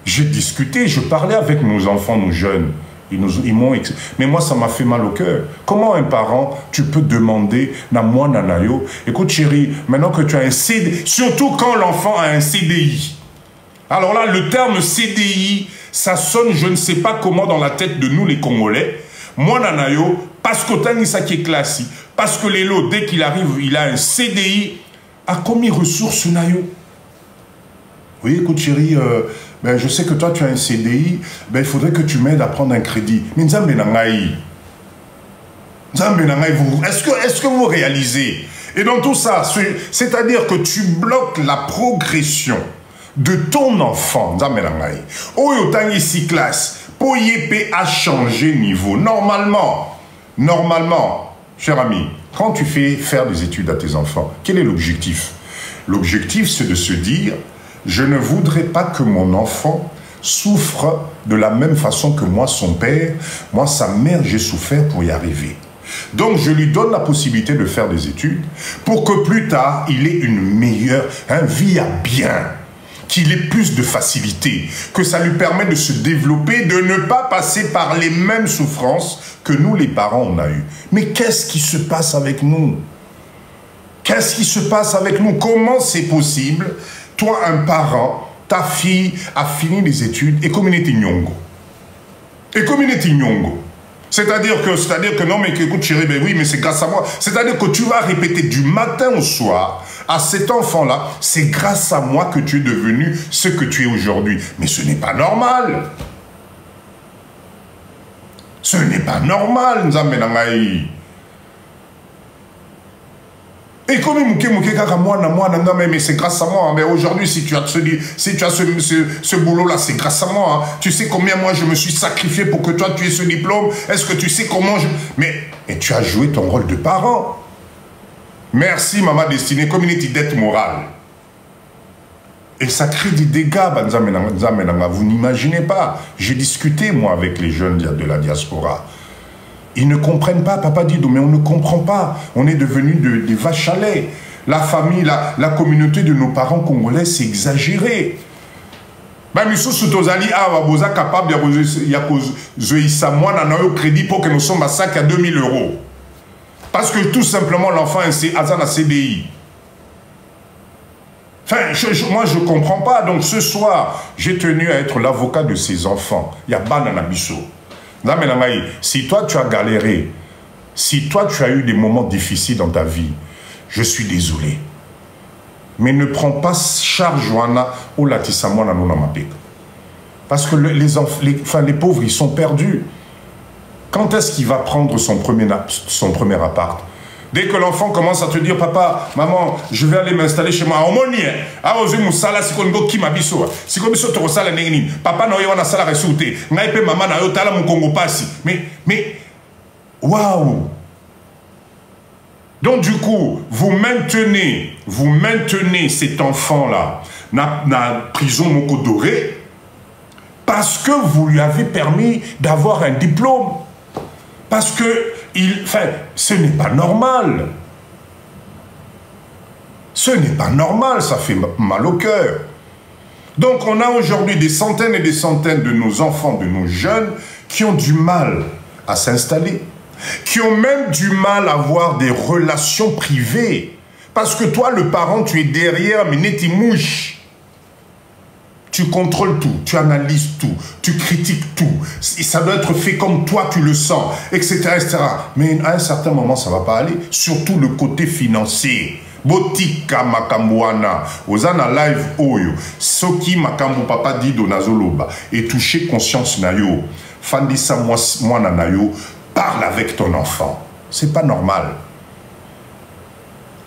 J'ai discuté, je parlais avec nos enfants, nos jeunes. Ils m'ont... Mais moi, ça m'a fait mal au cœur. Comment un parent, tu peux demander na moi nanayo, écoute chérie, maintenant que tu as un CDI, surtout quand l'enfant a un CDI. Alors là, le terme CDI, ça sonne, je ne sais pas comment dans la tête de nous les Congolais. Moi nanayo, parce que Tanisa qui est classique, parce que Lélo, dès qu'il arrive, il a un CDI. À combien de ressources, Nayo? Oui, écoute, chérie, ben, je sais que toi, tu as un CDI. Ben, il faudrait que tu m'aides à prendre un crédit. Mais Nzambe Nangaï. Est-ce que vous réalisez? Et dans tout ça, c'est-à-dire que tu bloques la progression de ton enfant. Nzambe Nangaï. Oyo Tangi si classe. Pour YP a changé niveau. Normalement, cher ami, quand tu fais faire des études à tes enfants, quel est l'objectif? L'objectif, c'est de se dire, je ne voudrais pas que mon enfant souffre de la même façon que moi, son père, moi, sa mère, j'ai souffert pour y arriver. Donc, je lui donne la possibilité de faire des études pour que plus tard, il ait une meilleure vie à bien, qu'il ait plus de facilité, que ça lui permet de se développer, de ne pas passer par les mêmes souffrances que nous, les parents, on a eu. Mais qu'est-ce qui se passe avec nous? Qu'est-ce qui se passe avec nous? Comment c'est possible? Toi, un parent, ta fille a fini les études et communauté Nyongo. Et communauté Nyongo. C'est-à-dire que non, mais écoute chérie, ben oui, mais c'est grâce à moi. C'est-à-dire que tu vas répéter du matin au soir à cet enfant-là, c'est grâce à moi que tu es devenu ce que tu es aujourd'hui. Mais ce n'est pas normal. Ce n'est pas normal, Nzambe Nangaï. Et comme mais c'est grâce à moi. Mais aujourd'hui, si tu as ce boulot-là, c'est grâce à moi. Tu sais combien moi je me suis sacrifié pour que toi tu aies ce diplôme? Est-ce que tu sais comment je... Mais tu as joué ton rôle de parent. Merci, maman destinée, community dette morale. Et ça crée des dégâts, vous n'imaginez pas. J'ai discuté, moi, avec les jeunes de la diaspora. Ils ne comprennent pas, Papa Dido, mais on ne comprend pas. On est devenus des vaches à lait. La famille, la communauté de nos parents congolais, c'est exagéré. Ben, Missou Tozali, Boza capable de crédit pour que nous sommes à 5 à 2000 €. Parce que tout simplement, l'enfant est à CDI. Enfin, moi, je ne comprends pas. Donc, ce soir, j'ai tenu à être l'avocat de ces enfants. Il y a Banana Bisso. Si toi, tu as galéré, si toi, tu as eu des moments difficiles dans ta vie, je suis désolé. Mais ne prends pas charge, Joana, ou Latisamwana Nonamapek. Parce que les pauvres, ils sont perdus. Quand est-ce qu'il va prendre son premier appart? Dès que l'enfant commence à te dire, papa, maman, je vais aller m'installer chez moi. Papa, mais, waouh! Donc du coup, vous maintenez cet enfant-là dans la prison Moko Doré parce que vous lui avez permis d'avoir un diplôme. Parce que, ce n'est pas normal. Ce n'est pas normal, ça fait mal au cœur. Donc on a aujourd'hui des centaines et des centaines de nos enfants, de nos jeunes, qui ont du mal à s'installer, qui ont même du mal à avoir des relations privées. Parce que toi, le parent, tu es derrière, mais n'est-il mouche. Tu contrôles tout, tu analyses tout, tu critiques tout. Et ça doit être fait comme toi, tu le sens, etc., etc. Mais à un certain moment, ça ne va pas aller. Surtout le côté financier. Botika makambuana, ozana live oyo, soki makambu papa dit donazoloba, et toucher conscience nayo, fandisa mwana nayo, parle avec ton enfant. C'est pas normal.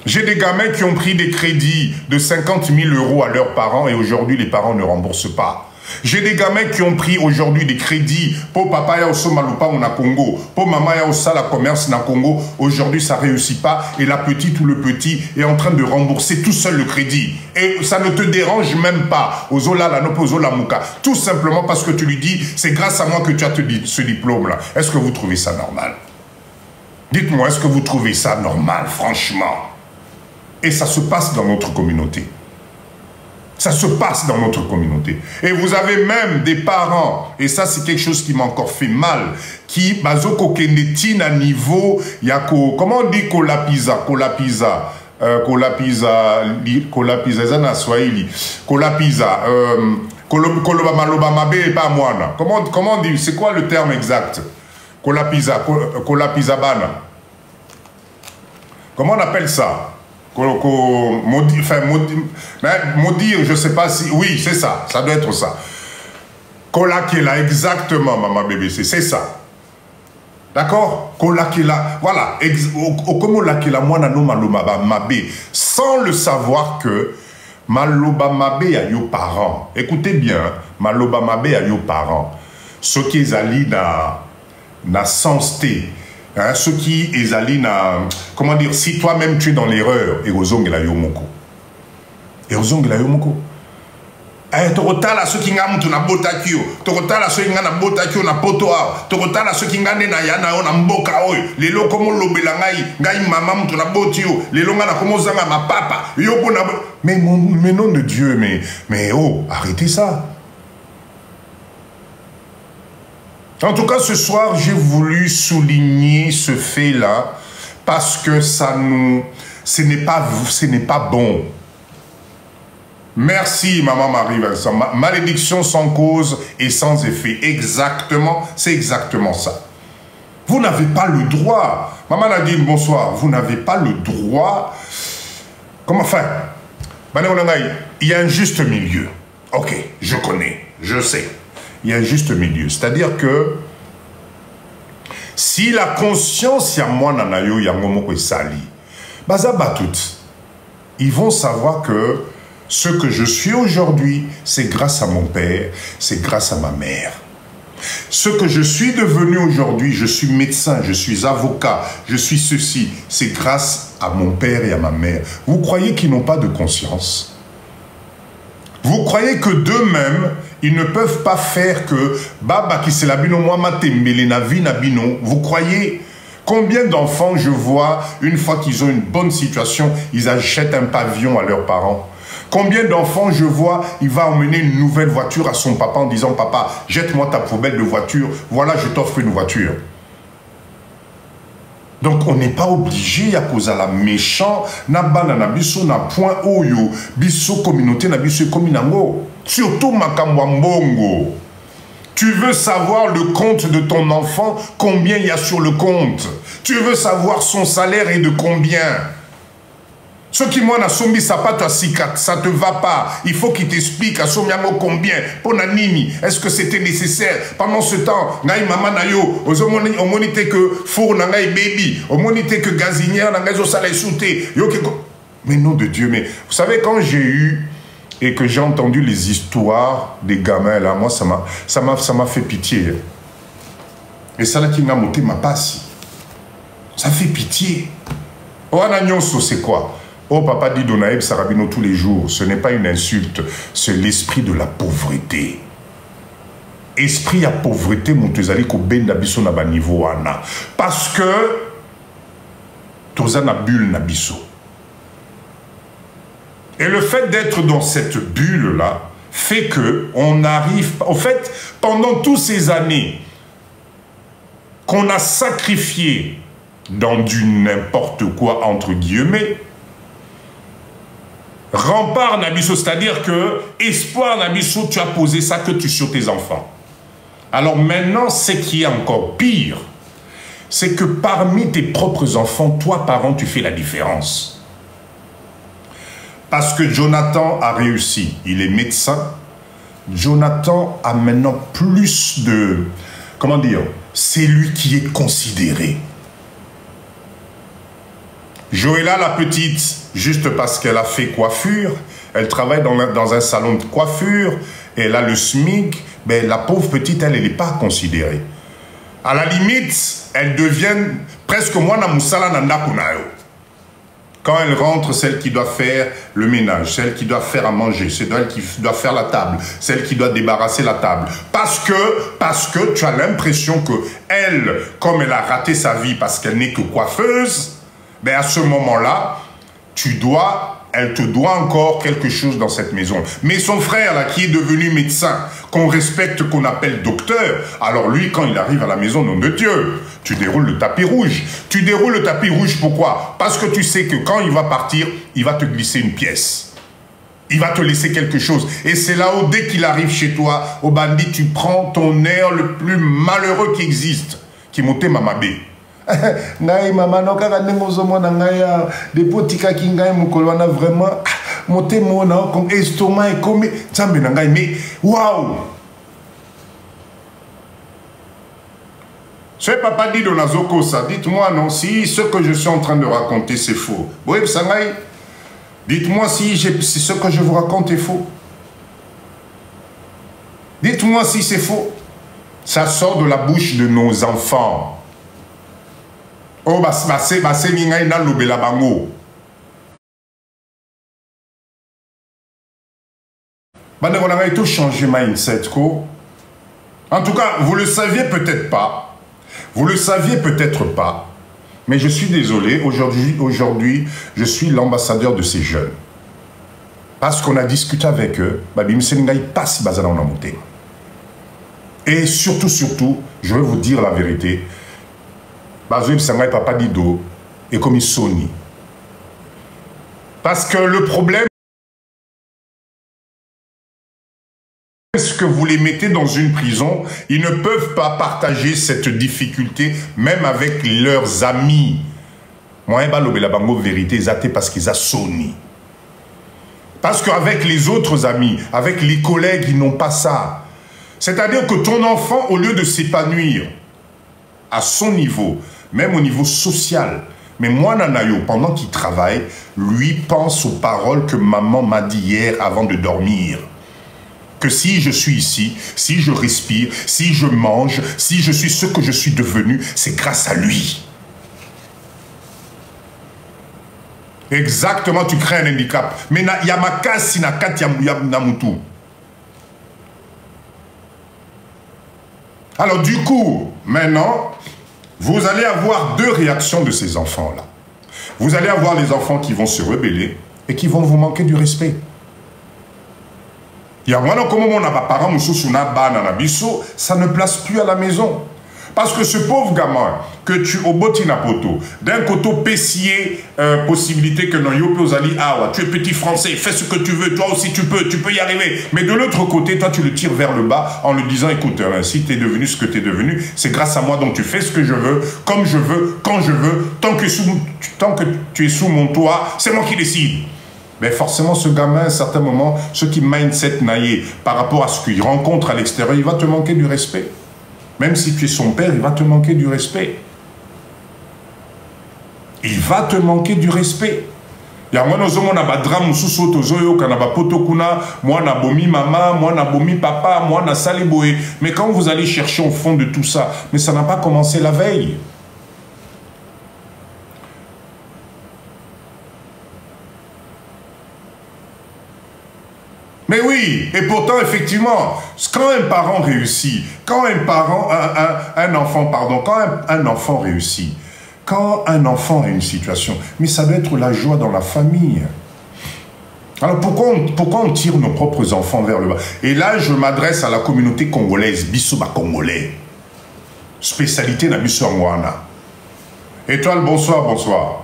J'ai des gamins qui ont pris des crédits de 50 000 € à leurs parents et aujourd'hui les parents ne remboursent pas. J'ai des gamins qui ont pris aujourd'hui des crédits pour papa ya oso malupa na Congo, pour maman ya osa la commerce na Congo. Aujourd'hui ça réussit pas et la petite ou le petit est en train de rembourser tout seul le crédit. Et ça ne te dérange même pas. Ozola la nopo ozola muka. Tout simplement parce que tu lui dis c'est grâce à moi que tu as ce diplôme là. Est-ce que vous trouvez ça normal? Dites-moi, est-ce que vous trouvez ça normal, franchement? Et ça se passe dans notre communauté. Ça se passe dans notre communauté. Et vous avez même des parents, et ça c'est quelque chose qui m'a encore fait mal, qui, bazoko kendetin à niveau, yako, comment on dit kolapisa, zana swahili, kolapisa, koloba maloba mabe pas moana. Comment on dit, c'est quoi le terme exact? Kolapisa bana. Comment on appelle ça? Maudire, je ne sais pas si... Oui, c'est ça, ça doit être ça. Kolakela, exactement, maman bébé, c'est ça. D'accord? Kolakela, voilà. Okomolakela, moi, nano maloba mabe. Sans le savoir que maloba mabe a yo parents. Écoutez bien, maloba mabe a yo parents. Ce qui est allé na sens T. Hein, ce qui est allé comment dire, si toi-même tu es dans l'erreur, et ozong la yomoko. Et ozong la yomoko. Torotala ceux qui ngam tu na botakio, torotala ceux qui ngana botakio na potoa, torotala ceux qui ngane na yana na mboka oy, lelo komo lobela ngai maman tu na botio, lelo ngana komo zanga ma papa, yoko na mais nom de Dieu, mais oh, arrêtez ça. En tout cas, ce soir, j'ai voulu souligner ce fait-là parce que ce n'est pas bon. Merci, maman Marie-Vincent. Malédiction sans cause et sans effet. Exactement, c'est exactement ça. Vous n'avez pas le droit. Maman Nadine, bonsoir. Vous n'avez pas le droit. Comment faire? Il y a un juste milieu. Ok, je connais, je sais. Il y a un juste milieu. C'est-à-dire que si la conscience ya moi nanayo ya momo ko sali, bazaba tout, ils vont savoir que ce que je suis aujourd'hui, c'est grâce à mon père, c'est grâce à ma mère. Ce que je suis devenu aujourd'hui, je suis médecin, je suis avocat, je suis ceci, c'est grâce à mon père et à ma mère. Vous croyez qu'ils n'ont pas de conscience? Vous croyez que d'eux-mêmes, ils ne peuvent pas faire que Baba qui c'est la bino moi matembele na vi na bino. Vous croyez? Combien d'enfants je vois, une fois qu'ils ont une bonne situation, ils achètent un pavillon à leurs parents? Combien d'enfants je vois, il va emmener une nouvelle voiture à son papa en disant « Papa, jette-moi ta poubelle de voiture, voilà, je t'offre une voiture. » Donc, on n'est pas obligé à cause de la méchant, na banana biso na point oyo, biso communauté na biso kominango. Surtout makamwa mbongo. Tu veux savoir le compte de ton enfant, combien il y a sur le compte. Tu veux savoir son salaire et de combien. Ce qui moi na sombi sapato à sikat, ça te va pas. Il faut qu'il t'explique à sombiango combien. Pour nanini, est-ce que c'était nécessaire? Pendant ce temps, ngai mama na yo, au monité que four na ngai baby, au monité que gazinière na ngai zo sala souté. Mais nom de Dieu, mais vous savez quand j'ai eu et que j'ai entendu les histoires des gamins là, moi ça m'a fait pitié. Et ça là qui m'a monté ma passe. Ça fait pitié. C'est quoi? Oh, papa dit Donaïb Sarabino tous les jours. Ce n'est pas une insulte, c'est l'esprit de la pauvreté. Esprit à pauvreté, Moutezali ko benda biso na ba niveau wana. Parce que toza na bulle na biso. Et le fait d'être dans cette bulle-là fait que on arrive... En fait, pendant toutes ces années qu'on a sacrifié dans du n'importe quoi, entre guillemets, rempart Nabiso, c'est-à-dire que espoir Nabiso, tu as posé ça que tu sur tes enfants. Alors maintenant, ce qui est encore pire, c'est que parmi tes propres enfants, toi, parent, tu fais la différence. Parce que Jonathan a réussi, il est médecin. Jonathan a maintenant plus de... Comment dire? C'est lui qui est considéré. Joëlla, la petite, juste parce qu'elle a fait coiffure, elle travaille dans un salon de coiffure, et elle a le SMIC, ben, la pauvre petite, elle n'est pas considérée. À la limite, elle devient presque moi na musala nanda kunayo. Quand elle rentre, celle qui doit faire le ménage, celle qui doit faire à manger, c'est elle qui doit faire la table, celle qui doit débarrasser la table. Parce que tu as l'impression que elle, comme elle a raté sa vie parce qu'elle n'est que coiffeuse, ben à ce moment-là, elle te doit encore quelque chose dans cette maison. Mais son frère, là, qui est devenu médecin, qu'on respecte, qu'on appelle docteur, alors lui, quand il arrive à la maison, nom de Dieu, tu déroules le tapis rouge. Tu déroules le tapis rouge, pourquoi? Parce que tu sais que quand il va partir, il va te glisser une pièce. Il va te laisser quelque chose. Et c'est là où, dès qu'il arrive chez toi, au bandit, tu prends ton air le plus malheureux qui existe, qui montait Mamabé. Ngai mama no kaka ndenge ozomona ngai ya depotika ki ngai mokolo wana vraiment motema na comme estomac ekomi nzambe na ngai mais waouh. Ce papa dit Donazoko ça, dites-moi non si ce que je suis en train de raconter c'est faux. Oui, Sangai, dites-moi si ce que je vous raconte est faux. Dites-moi si c'est faux. Ça sort de la bouche de nos enfants. Oh, c'est ningai na lobela bango. On a tout changé mindset, quoi. En tout cas, vous le saviez peut-être pas. Vous le saviez peut-être pas. Mais je suis désolé, aujourd'hui, je suis l'ambassadeur de ces jeunes. Parce qu'on a discuté avec eux, et surtout, je vais vous dire la vérité, Bazoum Sangai Papa Dido est comme Sony. Parce que le problème, est-ce que vous les mettez dans une prison, ils ne peuvent pas partager cette difficulté, même avec leurs amis. Moi, je ne sais pas la vérité, c'est parce qu'ils ont Sony. Parce qu'avec les autres amis, avec les collègues, ils n'ont pas ça. C'est-à-dire que ton enfant, au lieu de s'épanouir à son niveau, même au niveau social. Mais moi, Nanayo, pendant qu'il travaille, lui pense aux paroles que maman m'a dit hier avant de dormir. Que si je suis ici, si je respire, si je mange, si je suis ce que je suis devenu, c'est grâce à lui. Exactement, tu crées un handicap. Mais il y a ma casse, namutu. Alors du coup, maintenant, vous allez avoir deux réactions de ces enfants-là. Vous allez avoir les enfants qui vont se rebeller et qui vont vous manquer du respect. Il y a vraiment comme on a parents ça ne place plus à la maison. Parce que ce pauvre gamin que tu au botinapoto, d'un côté pessier, possibilité que non tu es petit français, fais ce que tu veux, toi aussi tu peux y arriver. Mais de l'autre côté, toi tu le tires vers le bas en lui disant écoute, si tu es devenu ce que tu es devenu, c'est grâce à moi, donc tu fais ce que je veux, comme je veux, quand je veux, tant que tu es sous mon toit, c'est moi qui décide. Mais forcément, ce gamin, à un certain moment, ce qui mindset naïe par rapport à ce qu'il rencontre à l'extérieur, il va te manquer du respect. Même si tu es son père, il va te manquer du respect. Il va te manquer du respect. Moi, na bomi maman, moi na bomi papa, moi na saliboé. Mais quand vous allez chercher au fond de tout ça, mais ça n'a pas commencé la veille. Mais oui, et pourtant, effectivement, quand un parent réussit, quand un enfant réussit, quand un enfant a une situation, mais ça doit être la joie dans la famille. Alors pourquoi on tire nos propres enfants vers le bas? Et là, je m'adresse à la communauté congolaise, Bissouba Congolais. Spécialité na Bissou Angwana. Étoile, bonsoir, bonsoir.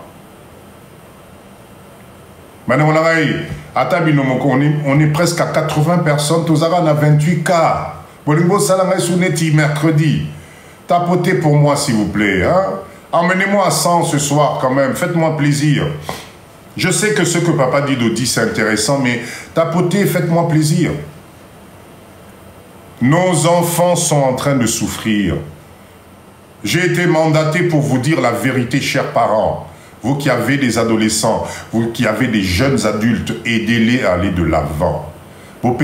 Maintenant, on est presque à 80 personnes, tous on a 28 cas. Bolingo Salanga Souneti mercredi. Tapotez pour moi, s'il vous plaît. Hein? Emmenez-moi à 100 ce soir quand même, faites-moi plaisir. Je sais que ce que Papa Dido dit, c'est intéressant, mais tapotez, faites-moi plaisir. Nos enfants sont en train de souffrir. J'ai été mandaté pour vous dire la vérité, chers parents. Vous qui avez des adolescents, vous qui avez des jeunes adultes, aidez-les à aller de l'avant. Le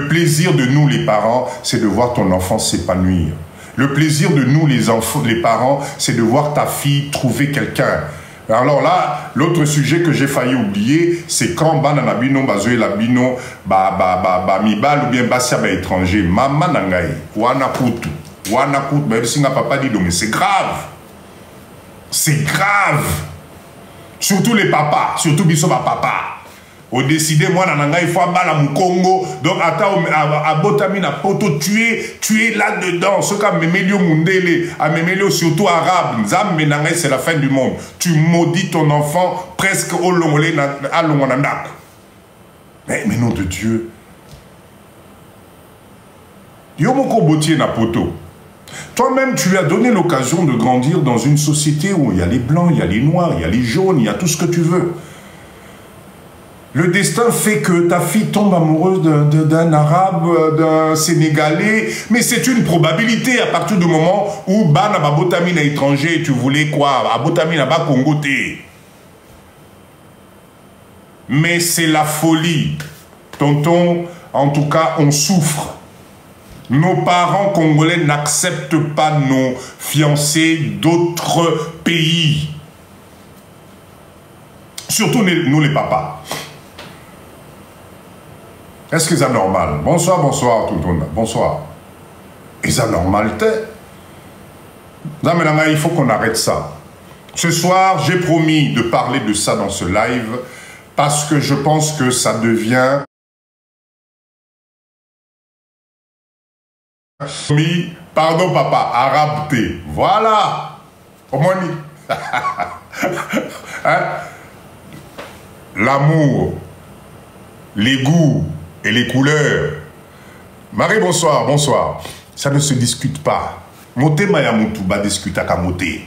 plaisir de nous, les parents, c'est de voir ton enfant s'épanouir. Le plaisir de nous, les parents, c'est de voir ta fille trouver quelqu'un. Alors là, l'autre sujet que j'ai failli oublier, c'est quand Bananabino, Bazoé Labino, Mibal ou bien Bassia étranger, Maman Nangaï, Wanakutu, Papa Dido, mais c'est grave. C'est grave. Surtout les papas, surtout Bissoba papa. Au décider, moi, il faut abattre mon Congo. Donc, à Botamina, poto, tu es là-dedans. Ce qu'a Memelio Mundele, à Memelio surtout arabe, Zam Menangay, c'est la fin du monde. Tu maudis ton enfant presque au Longolé, à Longonandak. Mais nom de Dieu. Yomoko Botier na poto. Toi-même, tu lui as donné l'occasion de grandir dans une société où il y a les blancs, il y a les noirs, il y a les jaunes, il y a tout ce que tu veux. Le destin fait que ta fille tombe amoureuse d'un arabe, d'un sénégalais, mais c'est une probabilité à partir du moment où Bana Babotamine étranger, tu voulais quoi? Babotamine ba Congoté. Mais c'est la folie. Tonton, en tout cas, on souffre. Nos parents congolais n'acceptent pas nos fiancés d'autres pays. Surtout nous les papas. Est-ce que c'est normal? Bonsoir, bonsoir tout le monde. Bonsoir. Et c'est normal, il faut qu'on arrête ça. Ce soir, j'ai promis de parler de ça dans ce live parce que je pense que ça devient... Pardon papa, arabe T. Voilà. Hein? L'amour, les goûts et les couleurs. Marie, bonsoir, bonsoir. Ça ne se discute pas. Mote Mayamutuba discute à Kamoté.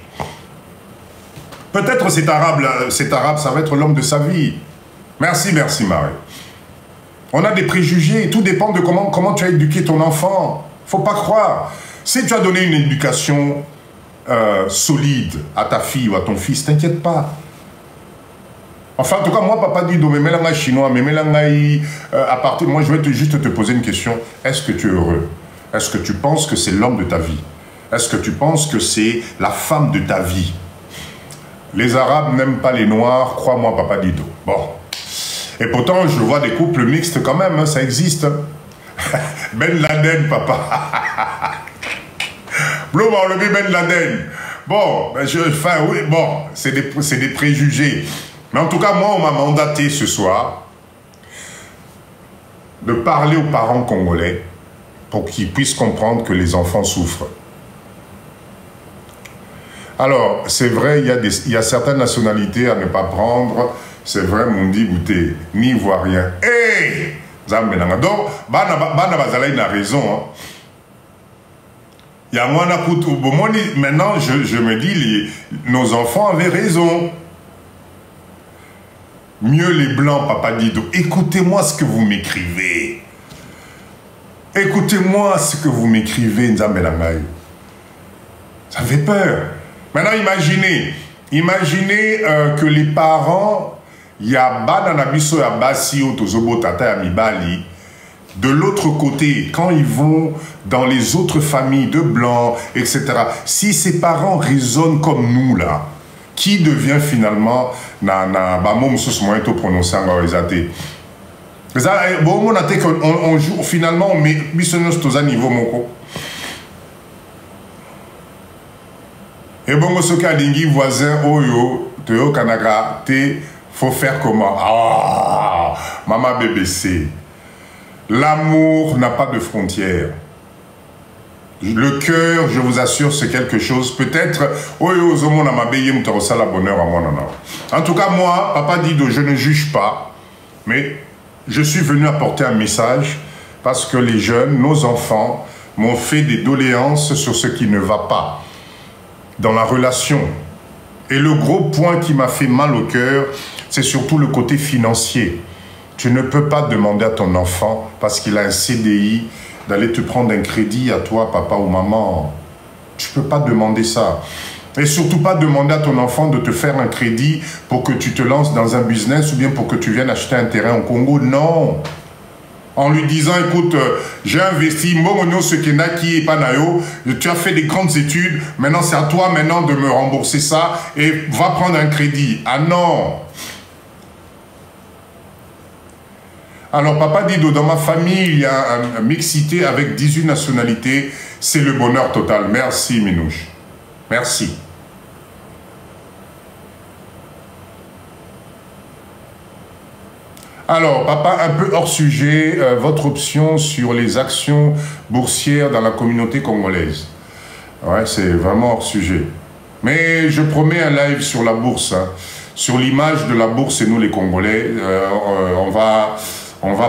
Peut-être cet arabe, ça va être l'homme de sa vie. Merci, merci Marie. On a des préjugés, tout dépend de comment tu as éduqué ton enfant. Faut pas croire. Si tu as donné une éducation solide à ta fille ou à ton fils, t'inquiète pas. Enfin, en tout cas, moi, Papa Dido, Memelanga chinois, Memelanga à partir... Moi, je vais juste te poser une question. Est-ce que tu es heureux? Est-ce que tu penses que c'est l'homme de ta vie? Est-ce que tu penses que c'est la femme de ta vie? Les Arabes n'aiment pas les Noirs, crois-moi, Papa Dido. Bon. Et pourtant, je vois des couples mixtes quand même, hein, ça existe. Ben Laden, papa. Blum, on le dit Ben Laden. Bon, oui, bon, c'est des préjugés. Mais en tout cas, moi, on m'a mandaté ce soir de parler aux parents congolais pour qu'ils puissent comprendre que les enfants souffrent. Alors, c'est vrai, il y a certaines nationalités à ne pas prendre. C'est vrai, Mundi Bouté, ni Ivoirien. Hey! Donc, Bana Bazala, il a raison. Maintenant, je me dis, nos enfants avaient raison. Mieux les blancs, Papa Dido. Écoutez-moi ce que vous m'écrivez. Écoutez-moi ce que vous m'écrivez, Nzambelangaï. Ça fait peur. Maintenant, imaginez que les parents, il y a Bananabiso ya Basio, Tozobo Tata ya Mibali. De l'autre côté, quand ils vont dans les autres familles de blancs, etc., si ces parents raisonnent comme nous, là, qui devient finalement, Bon, on joue, finalement, on met à niveau moko. Et bon, ce cas d'ingi voisin, oyo, teo kanaga, faut faire comment? Ah, maman BBC. L'amour n'a pas de frontières. Le cœur, je vous assure, c'est quelque chose. Peut-être, oyo, zomo na mabeye mutarosa la bonheur à moi, non. En tout cas, moi, Papa Dido, je ne juge pas, mais je suis venu apporter un message parce que les jeunes, nos enfants, m'ont fait des doléances sur ce qui ne va pas dans la relation. Et le gros point qui m'a fait mal au cœur, c'est surtout le côté financier. Tu ne peux pas demander à ton enfant, parce qu'il a un CDI, d'aller te prendre un crédit à toi, papa ou maman. Tu ne peux pas demander ça. Et surtout pas demander à ton enfant de te faire un crédit pour que tu te lances dans un business ou bien pour que tu viennes acheter un terrain au Congo. Non. En lui disant, écoute, j'ai investi, tu as fait des grandes études, maintenant c'est à toi maintenant de me rembourser ça et va prendre un crédit. Ah non. Alors Papa Dido, dans ma famille, il y a une mixité avec 18 nationalités, c'est le bonheur total. Merci Minouche. Merci. Alors, papa, un peu hors sujet, votre option sur les actions boursières dans la communauté congolaise. Ouais, c'est vraiment hors sujet. Mais je promets un live sur la bourse, hein. Sur l'image de la bourse et nous les Congolais, on va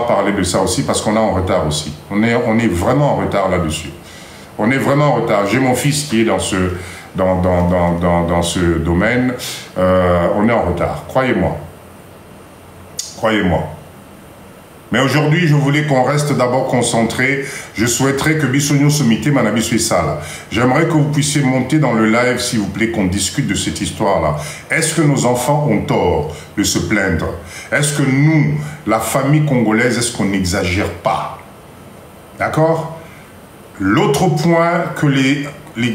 parler de ça aussi parce qu'on est en retard aussi. On est vraiment en retard là-dessus. On est vraiment en retard. J'ai mon fils qui est dans ce domaine. On est en retard, croyez-moi. Croyez-moi. Mais aujourd'hui, je voulais qu'on reste d'abord concentré. Je souhaiterais que Bissonio Sommité Manabi soit ça. J'aimerais que vous puissiez monter dans le live, s'il vous plaît, qu'on discute de cette histoire-là. Est-ce que nos enfants ont tort de se plaindre? Est-ce que nous, la famille congolaise, est-ce qu'on n'exagère pas? D'accord? L'autre point que les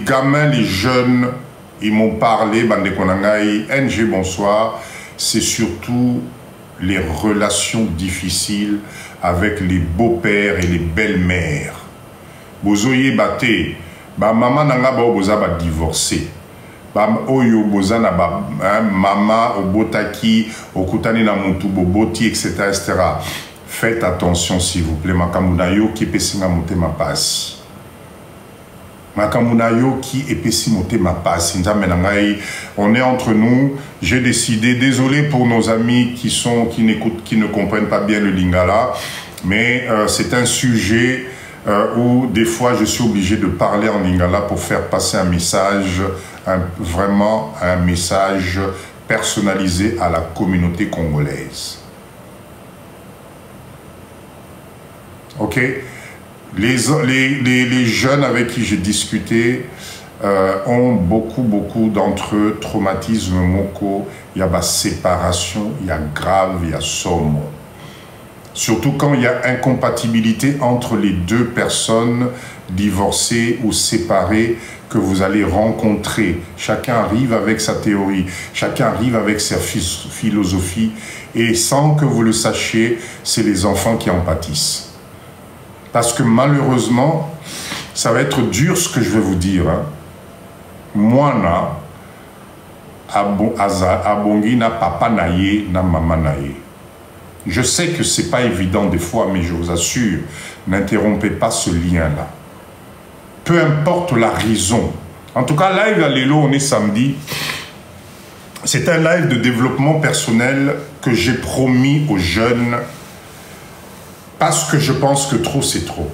gamins, les jeunes, ils m'ont parlé, Bande Konangai, NG, bonsoir, c'est surtout les relations difficiles avec les beaux-pères et les belles-mères. Bozoye bate, ba maman nanga ba boza ba divorcé. Ba oyo boza na ba mama obotaki, okutani na mutu boboti, etc., etc. Faites attention s'il vous plaît, makamuna yo ki pesinga motema pasi. Makamunayo qui épaissit monter ma passe. On est entre nous. J'ai décidé, désolé pour nos amis qui n'écoutent, qui ne comprennent pas bien le lingala, mais c'est un sujet où des fois je suis obligé de parler en lingala pour faire passer un message, vraiment un message personnalisé à la communauté congolaise. Ok? Les jeunes avec qui j'ai discuté ont beaucoup d'entre eux traumatisme moko, il y a séparation, il y a grave, il y a somme. Surtout quand il y a incompatibilité entre les deux personnes divorcées ou séparées que vous allez rencontrer. Chacun arrive avec sa théorie, chacun arrive avec sa philosophie et sans que vous le sachiez, c'est les enfants qui en pâtissent. Parce que malheureusement, ça va être dur ce que je vais vous dire. Hein. Moi, abongi na papa naye na maman naye. Je sais que c'est pas évident des fois, mais je vous assure, n'interrompez pas ce lien-là. Peu importe la raison. En tout cas, live à Lélo, on est samedi. C'est un live de développement personnel que j'ai promis aux jeunes. Parce que je pense que trop, c'est trop.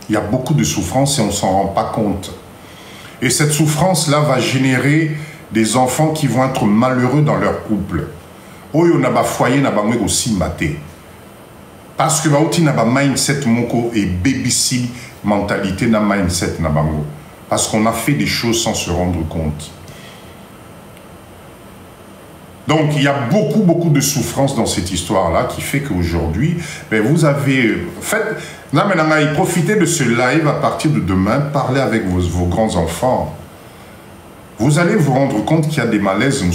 Il y a beaucoup de souffrance et on ne s'en rend pas compte. Et cette souffrance-là va générer des enfants qui vont être malheureux dans leur couple. Oyo na ba foyer na ba ngwe aussi maté. Parce que ba outi na ba mindset moko et baby mentalité na mindset na bango. Parce qu'on a fait des choses sans se rendre compte. Donc, il y a beaucoup de souffrance dans cette histoire-là qui fait qu'aujourd'hui, ben, vous avez... profitez de ce live à partir de demain, parlez avec vos grands-enfants. Vous allez vous rendre compte qu'il y a des malaises,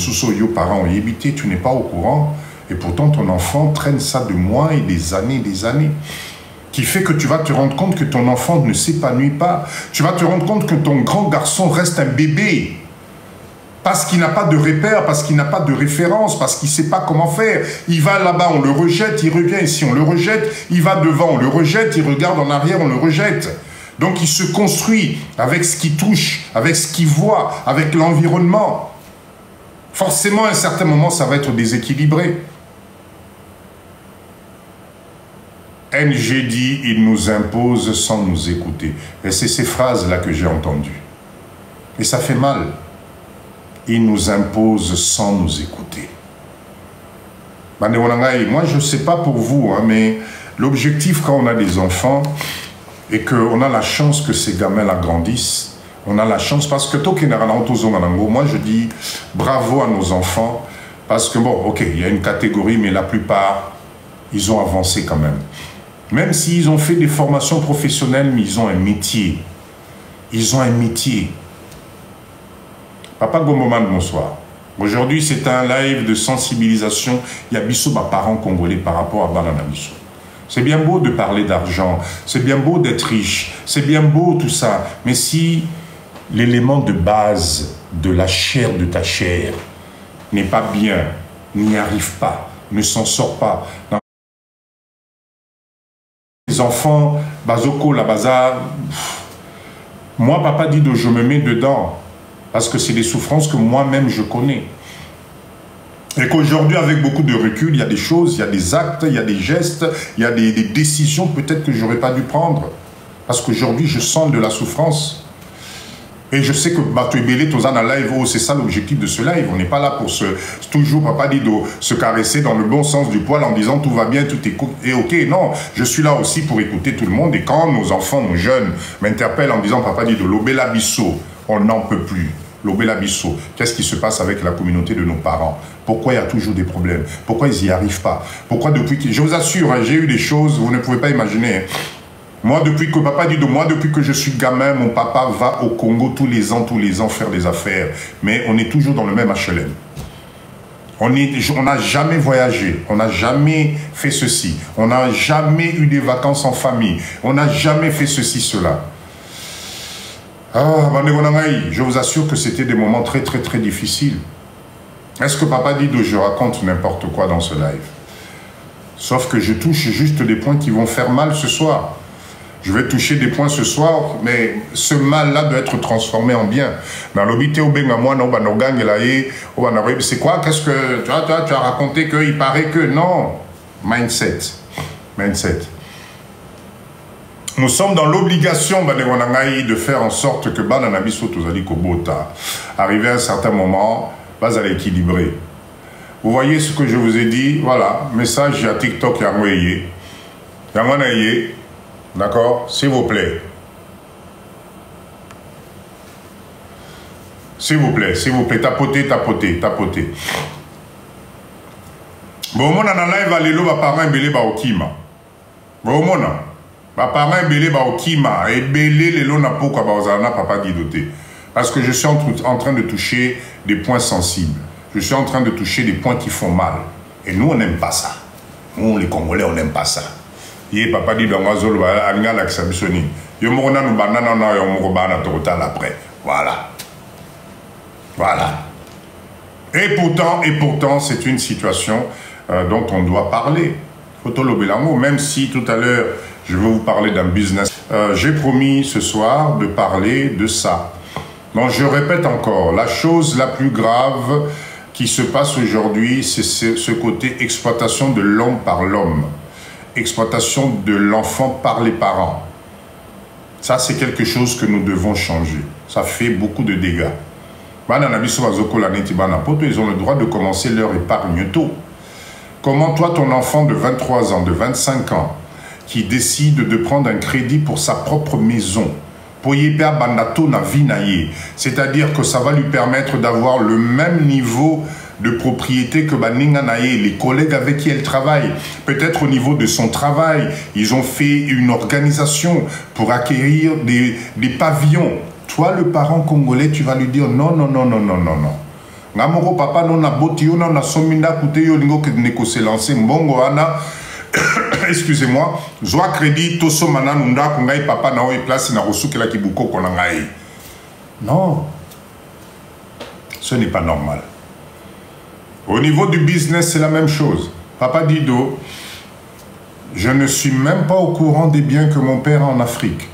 parents, tu n'es pas au courant. Et pourtant, ton enfant traîne ça de mois et des années, qui fait que tu vas te rendre compte que ton enfant ne s'épanouit pas. Tu vas te rendre compte que ton grand garçon reste un bébé. Parce qu'il n'a pas de repère, parce qu'il n'a pas de référence, parce qu'il ne sait pas comment faire. Il va là-bas, on le rejette, il revient ici, on le rejette, il va devant, on le rejette, il regarde en arrière, on le rejette. Donc il se construit avec ce qu'il touche, avec ce qu'il voit, avec l'environnement. Forcément, à un certain moment, ça va être déséquilibré. NG dit, il nous impose sans nous écouter. Et c'est ces phrases-là que j'ai entendues. Et ça fait mal. Il nous impose sans nous écouter. Moi, je ne sais pas pour vous, hein, mais l'objectif quand on a des enfants et qu'on a la chance que ces gamins-là grandissent, on a la chance parce que moi je dis bravo à nos enfants parce que bon, ok, il y a une catégorie, mais la plupart, ils ont avancé quand même. Même s'ils ont fait des formations professionnelles, mais ils ont un métier. Ils ont un métier. Papa Gomoman, bonsoir. Aujourd'hui, c'est un live de sensibilisation. Il y a Bissou, ma parents congolais par rapport à Banana Bissou. C'est bien beau de parler d'argent, c'est bien beau d'être riche, c'est bien beau tout ça. Mais si l'élément de base de la chair de ta chair n'est pas bien, n'y arrive pas, ne s'en sort pas. Les enfants, Bazoko, la bazar, moi, papa dit je me mets dedans. Parce que c'est des souffrances que moi-même je connais. Et qu'aujourd'hui, avec beaucoup de recul, il y a des choses, il y a des actes, il y a des gestes, il y a des décisions peut-être que je n'aurais pas dû prendre. Parce qu'aujourd'hui, je sens de la souffrance. Et je sais que Batoubélé, Tozana live, c'est ça l'objectif de ce live. On n'est pas là pour toujours, papa dit, de se caresser dans le bon sens du poil en disant tout va bien, tout est ok. Non, je suis là aussi pour écouter tout le monde. Et quand nos enfants, nos jeunes m'interpellent en disant, papa dit, de l'Obéla Bissau, on n'en peut plus. L'Obéla Bissau, qu'est-ce qui se passe avec la communauté de nos parents? Pourquoi il y a toujours des problèmes? Pourquoi ils n'y arrivent pas? Pourquoi depuis que... Je vous assure, hein, j'ai eu des choses, vous ne pouvez pas imaginer. Hein. Moi, depuis que papa dit de moi, depuis que je suis gamin, mon papa va au Congo tous les ans faire des affaires. Mais on est toujours dans le même HLM. On n'a jamais voyagé, on n'a jamais fait ceci, on n'a jamais eu des vacances en famille, on n'a jamais fait ceci, cela. Ah, je vous assure que c'était des moments très difficiles. Est-ce que papa dit que je raconte n'importe quoi dans ce live? Sauf que je touche juste des points qui vont faire mal ce soir. Je vais toucher des points ce soir, mais ce mal-là doit être transformé en bien. C'est quoi? Qu'est-ce que tu as raconté qu'il paraît que non? Mindset. Nous sommes dans l'obligation de faire en sorte que Banana Bissau Tozali Kobota, arrivé à un certain moment, va aller équilibrer. Vous voyez ce que je vous ai dit? Voilà, message à TikTok Yangoye. D'accord? S'il vous plaît. S'il vous plaît, tapotez. Bon, mon live va live parents belé ba okima. Bon, mon parents belé ba okima et belé les lona pourquoi ba ozana papa didoté. Parce que je suis en train de toucher des points sensibles. Je suis en train de toucher des points qui font mal. Et nous, on n'aime pas ça. Nous, les Congolais, on n'aime pas ça. Yé papa dit dans Azol va anga l'axabisoni. Yo morona nous banana na yo morobana total après. Voilà. Et pourtant, c'est une situation dont on doit parler. Fotolobelango, même si tout à l'heure, je vais vous parler d'un business. J'ai promis ce soir de parler de ça. Donc je répète encore, la chose la plus grave qui se passe aujourd'hui, c'est ce côté exploitation de l'homme par l'homme. Exploitation de l'enfant par les parents. Ça, c'est quelque chose que nous devons changer. Ça fait beaucoup de dégâts. Ils ont le droit de commencer leur épargne tôt. Comment toi, ton enfant de 23 ans, de 25 ans, qui décide de prendre un crédit pour sa propre maison, c'est-à-dire que ça va lui permettre d'avoir le même niveau de propriété que les collègues avec qui elle travaille. Peut-être au niveau de son travail, ils ont fait une organisation pour acquérir des pavillons. Toi, le parent congolais, tu vas lui dire non. Ngamoko papa non na boti yo na sominda kute yo lingo ke neko se lancer mbongo ana excusez-moi, zwa crédit to so mana nunda ko ngai papa na o e place na rosukela ki buko ko na ngai. Non. Ce n'est pas normal. Au niveau du business, c'est la même chose. Papa Dido, je ne suis même pas au courant des biens que mon père a en Afrique.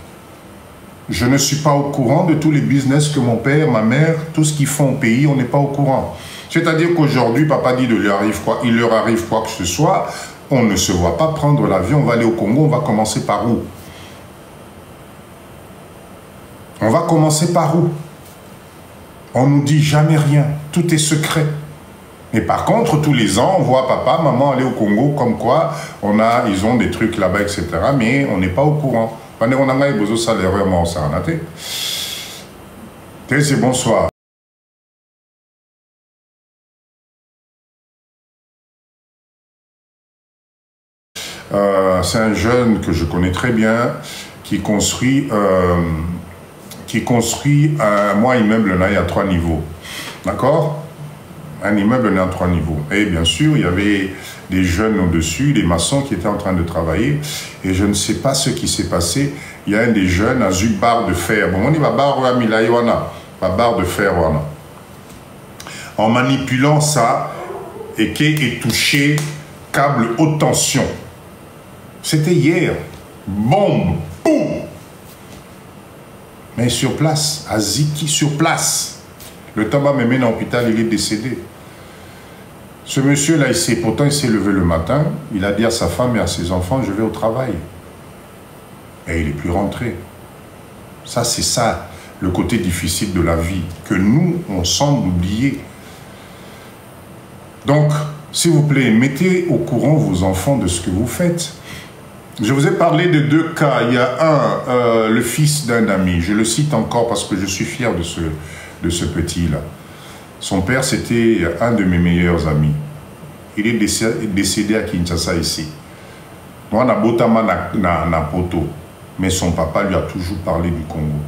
Je ne suis pas au courant de tous les business que mon père, ma mère, tout ce qu'ils font au pays, on n'est pas au courant. C'est-à-dire qu'aujourd'hui, Papa Dido, il leur arrive quoi que ce soit, on ne se voit pas prendre l'avion, on va aller au Congo, on va commencer par où? On va commencer par où? On ne nous dit jamais rien, tout est secret. Mais par contre, tous les ans, on voit papa, maman aller au Congo, comme quoi ils ont des trucs là-bas, etc. Mais on n'est pas au courant. C'est bonsoir. C'est un jeune que je connais très bien qui construit un immeuble là, il y a 3 niveaux. D'accord? Un immeuble à 3 niveaux. Et bien sûr, il y avait des jeunes au-dessus, des maçons qui étaient en train de travailler. Et je ne sais pas ce qui s'est passé. Il y a un des jeunes, a une barre de fer. Bon, on dit, barre de fer. En manipulant ça, et qui est touché, câble haute tension. C'était hier. Bombe, boum. Mais sur place, à Ziki, sur place. Le tabac me mène à l'hôpital, il est décédé. Ce monsieur-là, pourtant il s'est levé le matin, il a dit à sa femme et à ses enfants, je vais au travail. Et il n'est plus rentré. Ça, c'est ça, le côté difficile de la vie, que nous, on semble oublier. Donc, s'il vous plaît, mettez au courant vos enfants de ce que vous faites. Je vous ai parlé de 2 cas. Il y a le fils d'un ami. Je le cite encore parce que je suis fier de ce petit-là. Son père, c'était un de mes meilleurs amis. Il est décédé à Kinshasa ici. Moi, na poto, mais son papa lui a toujours parlé du Congo.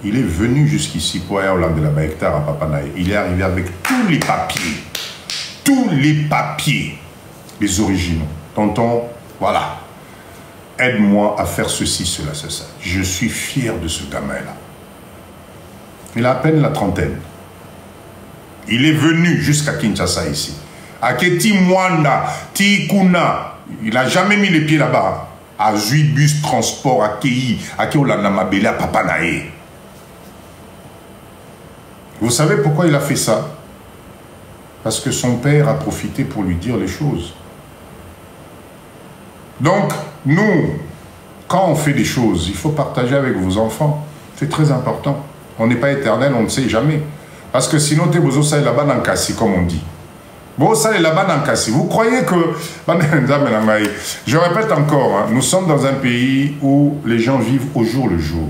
Il est venu jusqu'ici pour aller au land de la Baïktar à Papanaye. Il est arrivé avec tous les papiers, les originaux. Tonton, voilà. Aide-moi à faire ceci, cela, c'est ça. Je suis fier de ce gamin-là. Il a à peine la trentaine. Il est venu jusqu'à Kinshasa ici. À Keti Mwanda, Tikuna, il n'a jamais mis les pieds là-bas. À Zuibus Transport, à Kei, à Keolanamabele, à Papanaye. Vous savez pourquoi il a fait ça? Parce que son père a profité pour lui dire les choses. Donc, nous, quand on fait des choses, il faut partager avec vos enfants. C'est très important. On n'est pas éternel, on ne sait jamais. Parce que sinon, tu es besoin de là-bas dans le cassis, comme on dit. Bon, ça est là-bas dans le cassis. Vous croyez que... Je répète encore, hein, nous sommes dans un pays où les gens vivent au jour le jour.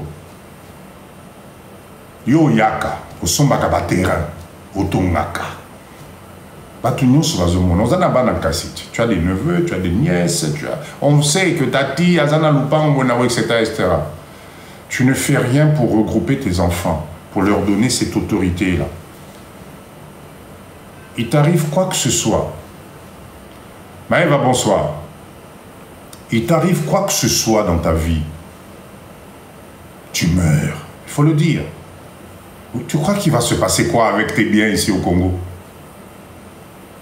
Yo yaka, au sombaka batera, au tongaka. Tu as des neveux, tu as des nièces, on sait que tati, azana lupang, etc., etc. Tu ne fais rien pour regrouper tes enfants, pour leur donner cette autorité-là. Il t'arrive quoi que ce soit. Maëva, bonsoir. Il t'arrive quoi que ce soit dans ta vie. Tu meurs. Il faut le dire. Tu crois qu'il va se passer quoi avec tes biens ici au Congo?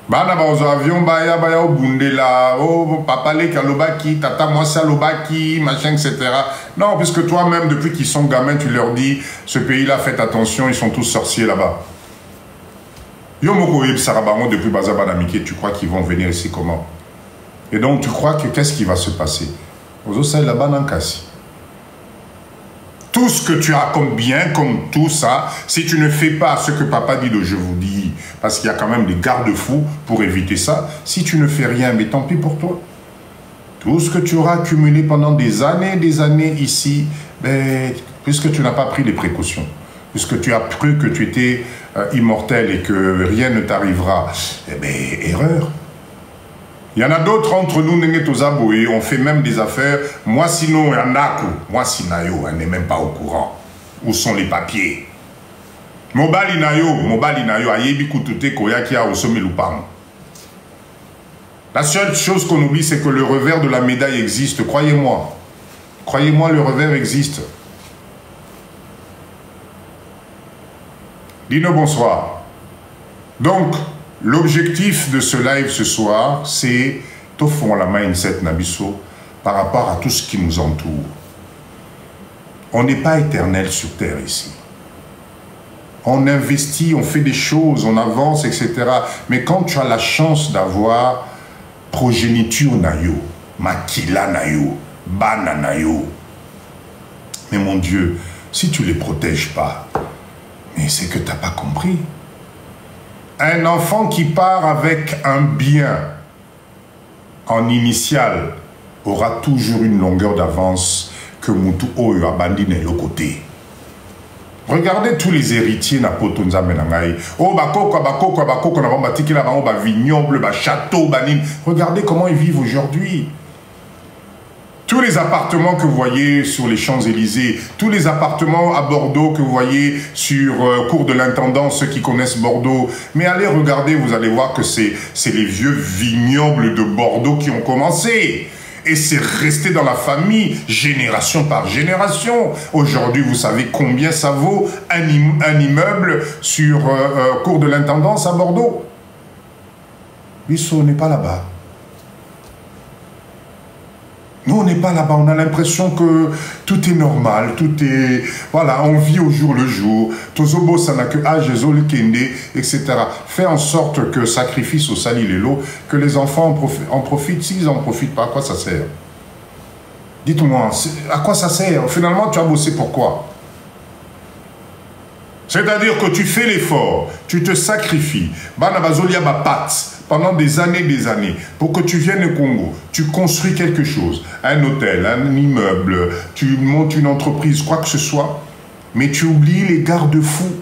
Bana bazo avion baya au bundela, oh papa le kalobaki, tata moi salobaki, machin, etc. Non, puisque toi-même, depuis qu'ils sont gamins, tu leur dis, ce pays-là, faites attention, ils sont tous sorciers là-bas. Yomoko Sarabango depuis Bazabanamike, tu crois qu'ils vont venir ici comment? Et donc tu crois que qu'est-ce qui va se passer? Ozo là-bas dans Kassi. Tout ce que tu as comme bien, comme tout ça, si tu ne fais pas ce que papa dit, je vous dis, parce qu'il y a quand même des garde-fous pour éviter ça, si tu ne fais rien, mais tant pis pour toi. Tout ce que tu auras accumulé pendant des années ici, ben, puisque tu n'as pas pris les précautions, puisque tu as cru que tu étais immortel et que rien ne t'arrivera, eh bien, erreur. Il y en a d'autres entre nous, on fait même des affaires. Moi, sinon, moi, sinayo, on n'est même pas au courant. Où sont les papiers? Mobali nayo, ayebi kutute koya ki a osome lupang. La seule chose qu'on oublie, c'est que le revers de la médaille existe, croyez-moi. Croyez-moi, le revers existe. Dino, bonsoir. Donc, l'objectif de ce live ce soir, c'est tout fond la mindset Nabiso par rapport à tout ce qui nous entoure. On n'est pas éternel sur terre ici. On investit, on fait des choses, on avance, etc. Mais quand tu as la chance d'avoir progéniture nayo, makila nayo, bana nayo, mais mon Dieu, si tu ne les protèges pas, mais c'est que tu n'as pas compris. Un enfant qui part avec un bien en initial aura toujours une longueur d'avance que Moutou Oyo abandonne le côté. Regardez tous les héritiers na potonza menangai. Oh bakoko na bambatiki la ba vignoble, ba château, banine. Regardez comment ils vivent aujourd'hui. Tous les appartements que vous voyez sur les Champs-Élysées, tous les appartements à Bordeaux que vous voyez sur cours de l'intendance, ceux qui connaissent Bordeaux. Mais allez regarder, vous allez voir que c'est les vieux vignobles de Bordeaux qui ont commencé. Et c'est resté dans la famille, génération par génération. Aujourd'hui, vous savez combien ça vaut un immeuble sur cours de l'intendance à Bordeaux. Bissot n'est pas là-bas. Nous, on n'est pas là-bas. On a l'impression que tout est normal, tout est... Voilà, on vit au jour le jour. Tozobo sanake ajezol kende, etc. Fais en sorte que sacrifice au sali lelo, que les enfants en profitent. S'ils en profitent pas, à quoi ça sert? Dites-moi, à quoi ça sert? Finalement, tu as bossé pour quoi? C'est-à-dire que tu fais l'effort, tu te sacrifies. Banabazolia bapat. Pendant des années, pour que tu viennes au Congo, tu construis quelque chose, un hôtel, un immeuble, tu montes une entreprise, quoi que ce soit, mais tu oublies les garde-fous.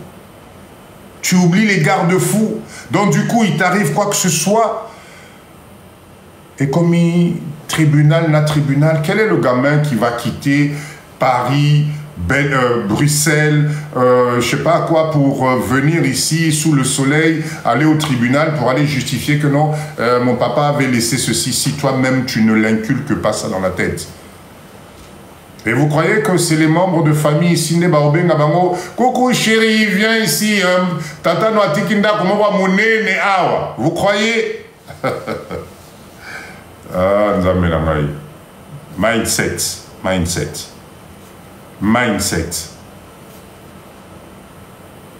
Tu oublies les garde-fous. Donc du coup, il t'arrive quoi que ce soit. Et comme tribunal, quel est le gamin qui va quitter Paris, Bruxelles, je sais pas quoi, pour venir ici sous le soleil, aller au tribunal pour aller justifier que non, mon papa avait laissé ceci, si toi-même tu ne l'inculques pas ça dans la tête. Et vous croyez que c'est les membres de famille ici, coucou chérie, viens ici, tata no atikinda comment va monnaie ne awa. Vous croyez? Ah, mindset.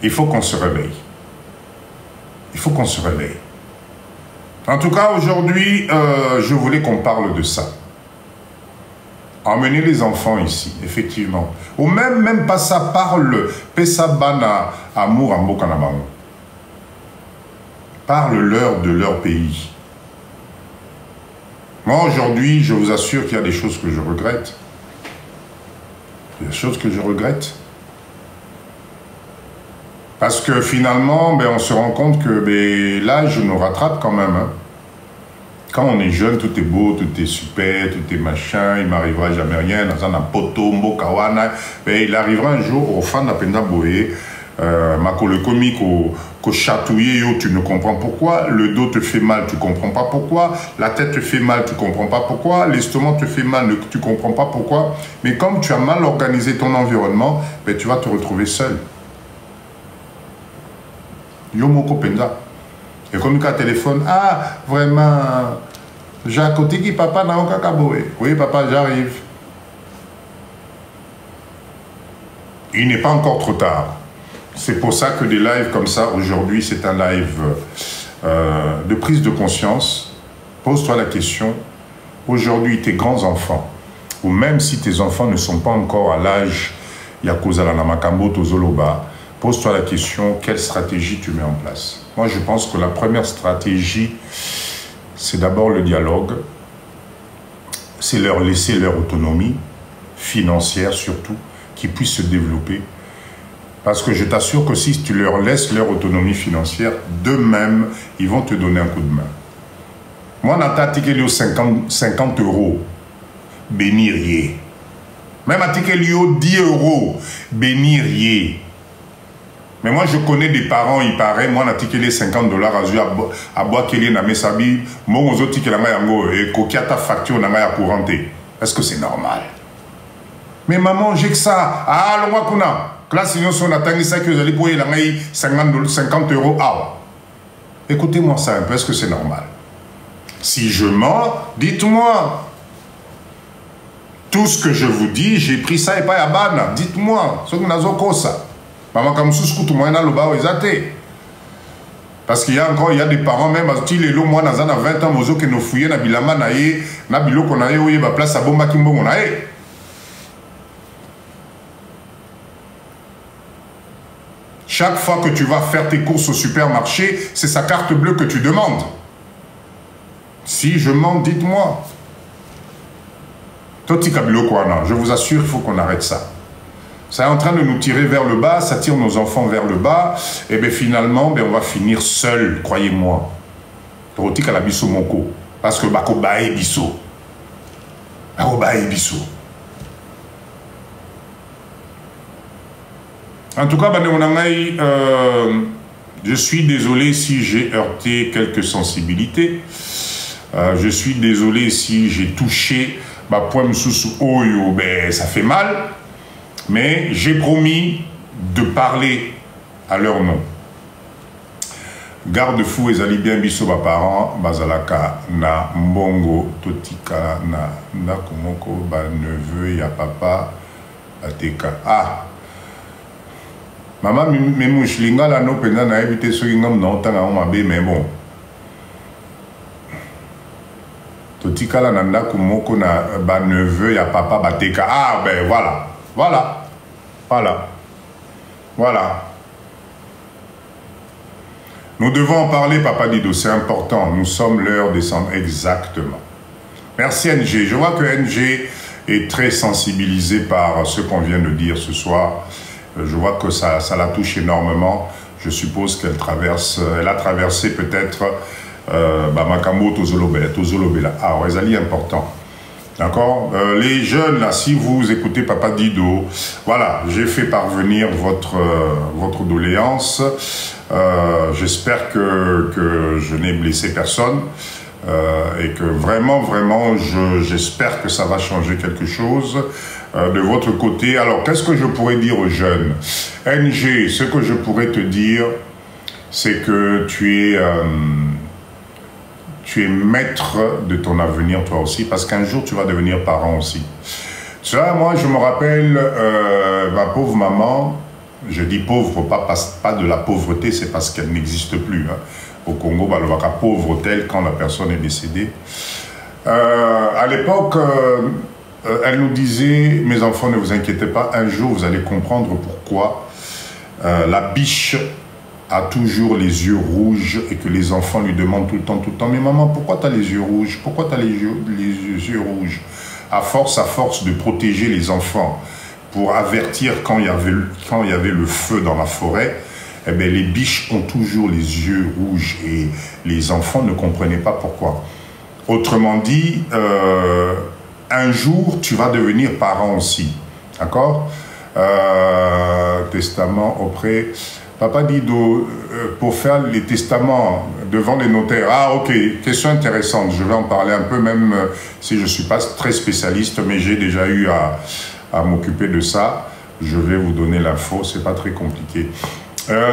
Il faut qu'on se réveille. Il faut qu'on se réveille. En tout cas, aujourd'hui, je voulais qu'on parle de ça. Emmener les enfants ici, effectivement. Ou même pas ça, parle. Pesabana, amour, ambokanabango. Parle-leur de leur pays. Moi, aujourd'hui, je vous assure qu'il y a des choses que je regrette. Il y a des choses que je regrette. Parce que finalement, on se rend compte que l'âge nous rattrape quand même. Hein. Quand on est jeune, tout est beau, tout est super, tout est machin, il ne m'arrivera jamais rien. Il arrivera un jour au fan d'Apenda Boé, le comique au chatouiller, tu ne comprends pourquoi. Le dos te fait mal, tu ne comprends pas pourquoi. La tête te fait mal, tu ne comprends pas pourquoi. L'estomac te fait mal, tu ne comprends pas pourquoi. Mais comme tu as mal organisé ton environnement, tu vas te retrouver seul. Yomoko Penda. Et comme un téléphone, ah, vraiment, Jacques Otiki, papa, n'a aucun caboé. Oui, papa, j'arrive. Il n'est pas encore trop tard. C'est pour ça que des lives comme ça, aujourd'hui, c'est un live de prise de conscience. Pose-toi la question, aujourd'hui, tes grands-enfants, ou même si tes enfants ne sont pas encore à l'âge Yakozala Namakambo Tozoloba, pose-toi la question, quelle stratégie tu mets en place? Moi, je pense que la première stratégie, c'est d'abord le dialogue. C'est leur laisser leur autonomie, financière surtout, qu'ils puissent se développer. Parce que je t'assure que si tu leur laisses leur autonomie financière, d'eux-mêmes, ils vont te donner un coup de main. Moi, dans ta ticket, 50 €, bénir. Même à ticket, 10 €, bénir. Mais moi, je connais des parents, il paraît, moi, on a tiqué les 50 $ à boire qu'il y a mes sabi, moi, on a tiqué la main et qu'il ta facture, on a couranté. Est-ce que c'est normal? Mais maman, j'ai que ça. Ah, le mois qu'on a. Classe, sinon, si on attend ça, que vous allez payer la main 50 €. Ah, écoutez-moi ça un peu, est-ce que c'est normal? Si je mens, dites-moi. Tout ce que je vous dis, j'ai pris ça et pas à Bana. Dites-moi, ce que nous avons ça. Maman, comme sous tout le monde a le bas, parce qu'il y a encore, il y a des parents, même, si les lots, moi, dans 20 ans, mozo, que nous fouillons, na bilama, na bilo, qu'on a eu, bah, place à bomba, kimbo, on a eu. Chaque fois que tu vas faire tes courses au supermarché, c'est sa carte bleue que tu demandes. Si je mens, dites-moi. Toti kabilo, quoi, non. Je vous assure, il faut qu'on arrête ça. Ça est en train de nous tirer vers le bas, ça tire nos enfants vers le bas, et bien finalement, on va finir seul, croyez-moi. Roti kalabiso moko, parce que bako bae biso. Bako bae biso. En tout cas, je suis désolé si j'ai heurté quelques sensibilités. Je suis désolé si j'ai touché ma poème sous oyo, ben ça fait mal. Mais j'ai promis de parler à leur nom. Garde-fou ezali bien biso ba parents bazalaka na mbongo totika na komoko ba neveu ya papa ateka. Ah. Maman memouche lingala no penza na éviter so ngam na otanga o mabe mais bon. Totika la nanda komoko na ba neveu ya papa bateka. Ah ben voilà. Voilà. Voilà. Voilà. Nous devons en parler, Papa Dido, c'est important. Nous sommes l'heure descendre exactement. Merci NG. Je vois que NG est très sensibilisé par ce qu'on vient de dire ce soir. Je vois que ça la touche énormément. Je suppose qu'elle a traversé peut-être Makambo Tozolobela. Ah, ouais, important. D'accord, les jeunes, là, si vous écoutez Papa Dido, voilà, j'ai fait parvenir votre doléance. J'espère que je n'ai blessé personne et que vraiment, j'espère que ça va changer quelque chose de votre côté. Alors, qu'est-ce que je pourrais dire aux jeunes? NG, ce que je pourrais te dire, c'est que tu es maître de ton avenir, toi aussi, parce qu'un jour, tu vas devenir parent aussi. Ça, moi, je me rappelle, ma pauvre maman, je dis pauvre, pas de la pauvreté, c'est parce qu'elle n'existe plus. Hein. Au Congo, bah, le waka pauvre tel quand la personne est décédée. À l'époque, elle nous disait, mes enfants, ne vous inquiétez pas, un jour, vous allez comprendre pourquoi la biche a toujours les yeux rouges et que les enfants lui demandent tout le temps, mais maman, pourquoi tu as les yeux rouges? Pourquoi tu as les yeux rouges? À force de protéger les enfants pour avertir quand il y avait le feu dans la forêt, eh bien, les biches ont toujours les yeux rouges et les enfants ne comprenaient pas pourquoi. Autrement dit, un jour, tu vas devenir parent aussi. D'accord? Testament auprès... Papa Dido, pour faire les testaments devant les notaires. Ah, ok, question intéressante. Je vais en parler un peu, même si je ne suis pas très spécialiste, mais j'ai déjà eu à m'occuper de ça. Je vais vous donner l'info, c'est pas très compliqué.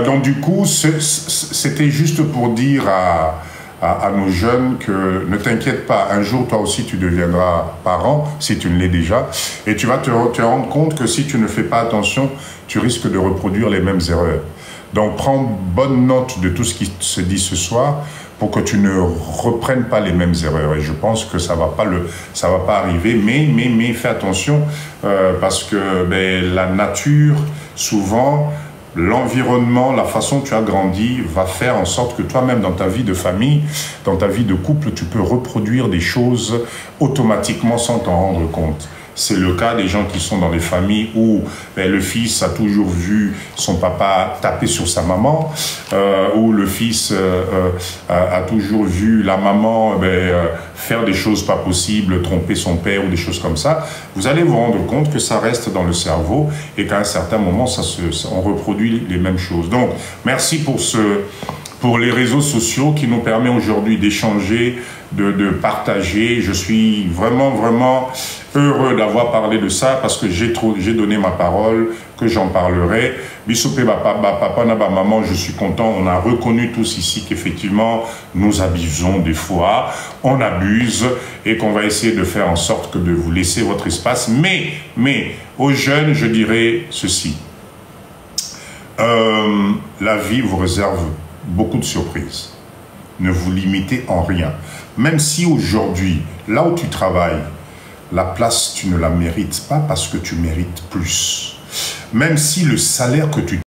Donc, du coup, c'était juste pour dire à nos jeunes que ne t'inquiète pas, un jour, toi aussi, tu deviendras parent, si tu ne l'es déjà, et tu vas te rendre compte que si tu ne fais pas attention, tu risques de reproduire les mêmes erreurs. Donc, prends bonne note de tout ce qui se dit ce soir pour que tu ne reprennes pas les mêmes erreurs. Et je pense que ça va pas arriver, mais fais attention parce que la nature, souvent, l'environnement, la façon dont tu as grandi va faire en sorte que toi-même, dans ta vie de famille, dans ta vie de couple, tu peux reproduire des choses automatiquement sans t'en rendre compte. C'est le cas des gens qui sont dans des familles où le fils a toujours vu son papa taper sur sa maman, où le fils a toujours vu la maman faire des choses pas possibles, tromper son père ou des choses comme ça. Vous allez vous rendre compte que ça reste dans le cerveau et qu'à un certain moment, on reproduit les mêmes choses. Donc, merci pour les réseaux sociaux qui nous permettent aujourd'hui d'échanger, de partager. Je suis vraiment, vraiment heureux d'avoir parlé de ça parce que j'ai donné ma parole, que j'en parlerai. Bissoupé, papa, maman, je suis content. On a reconnu tous ici qu'effectivement, nous abusons des fois, on abuse et qu'on va essayer de faire en sorte que de vous laisser votre espace. Mais aux jeunes, je dirais ceci. La vie vous réserve beaucoup de surprises. Ne vous limitez en rien. Même si aujourd'hui, là où tu travailles, la place, tu ne la mérites pas parce que tu mérites plus. Même si le salaire que tu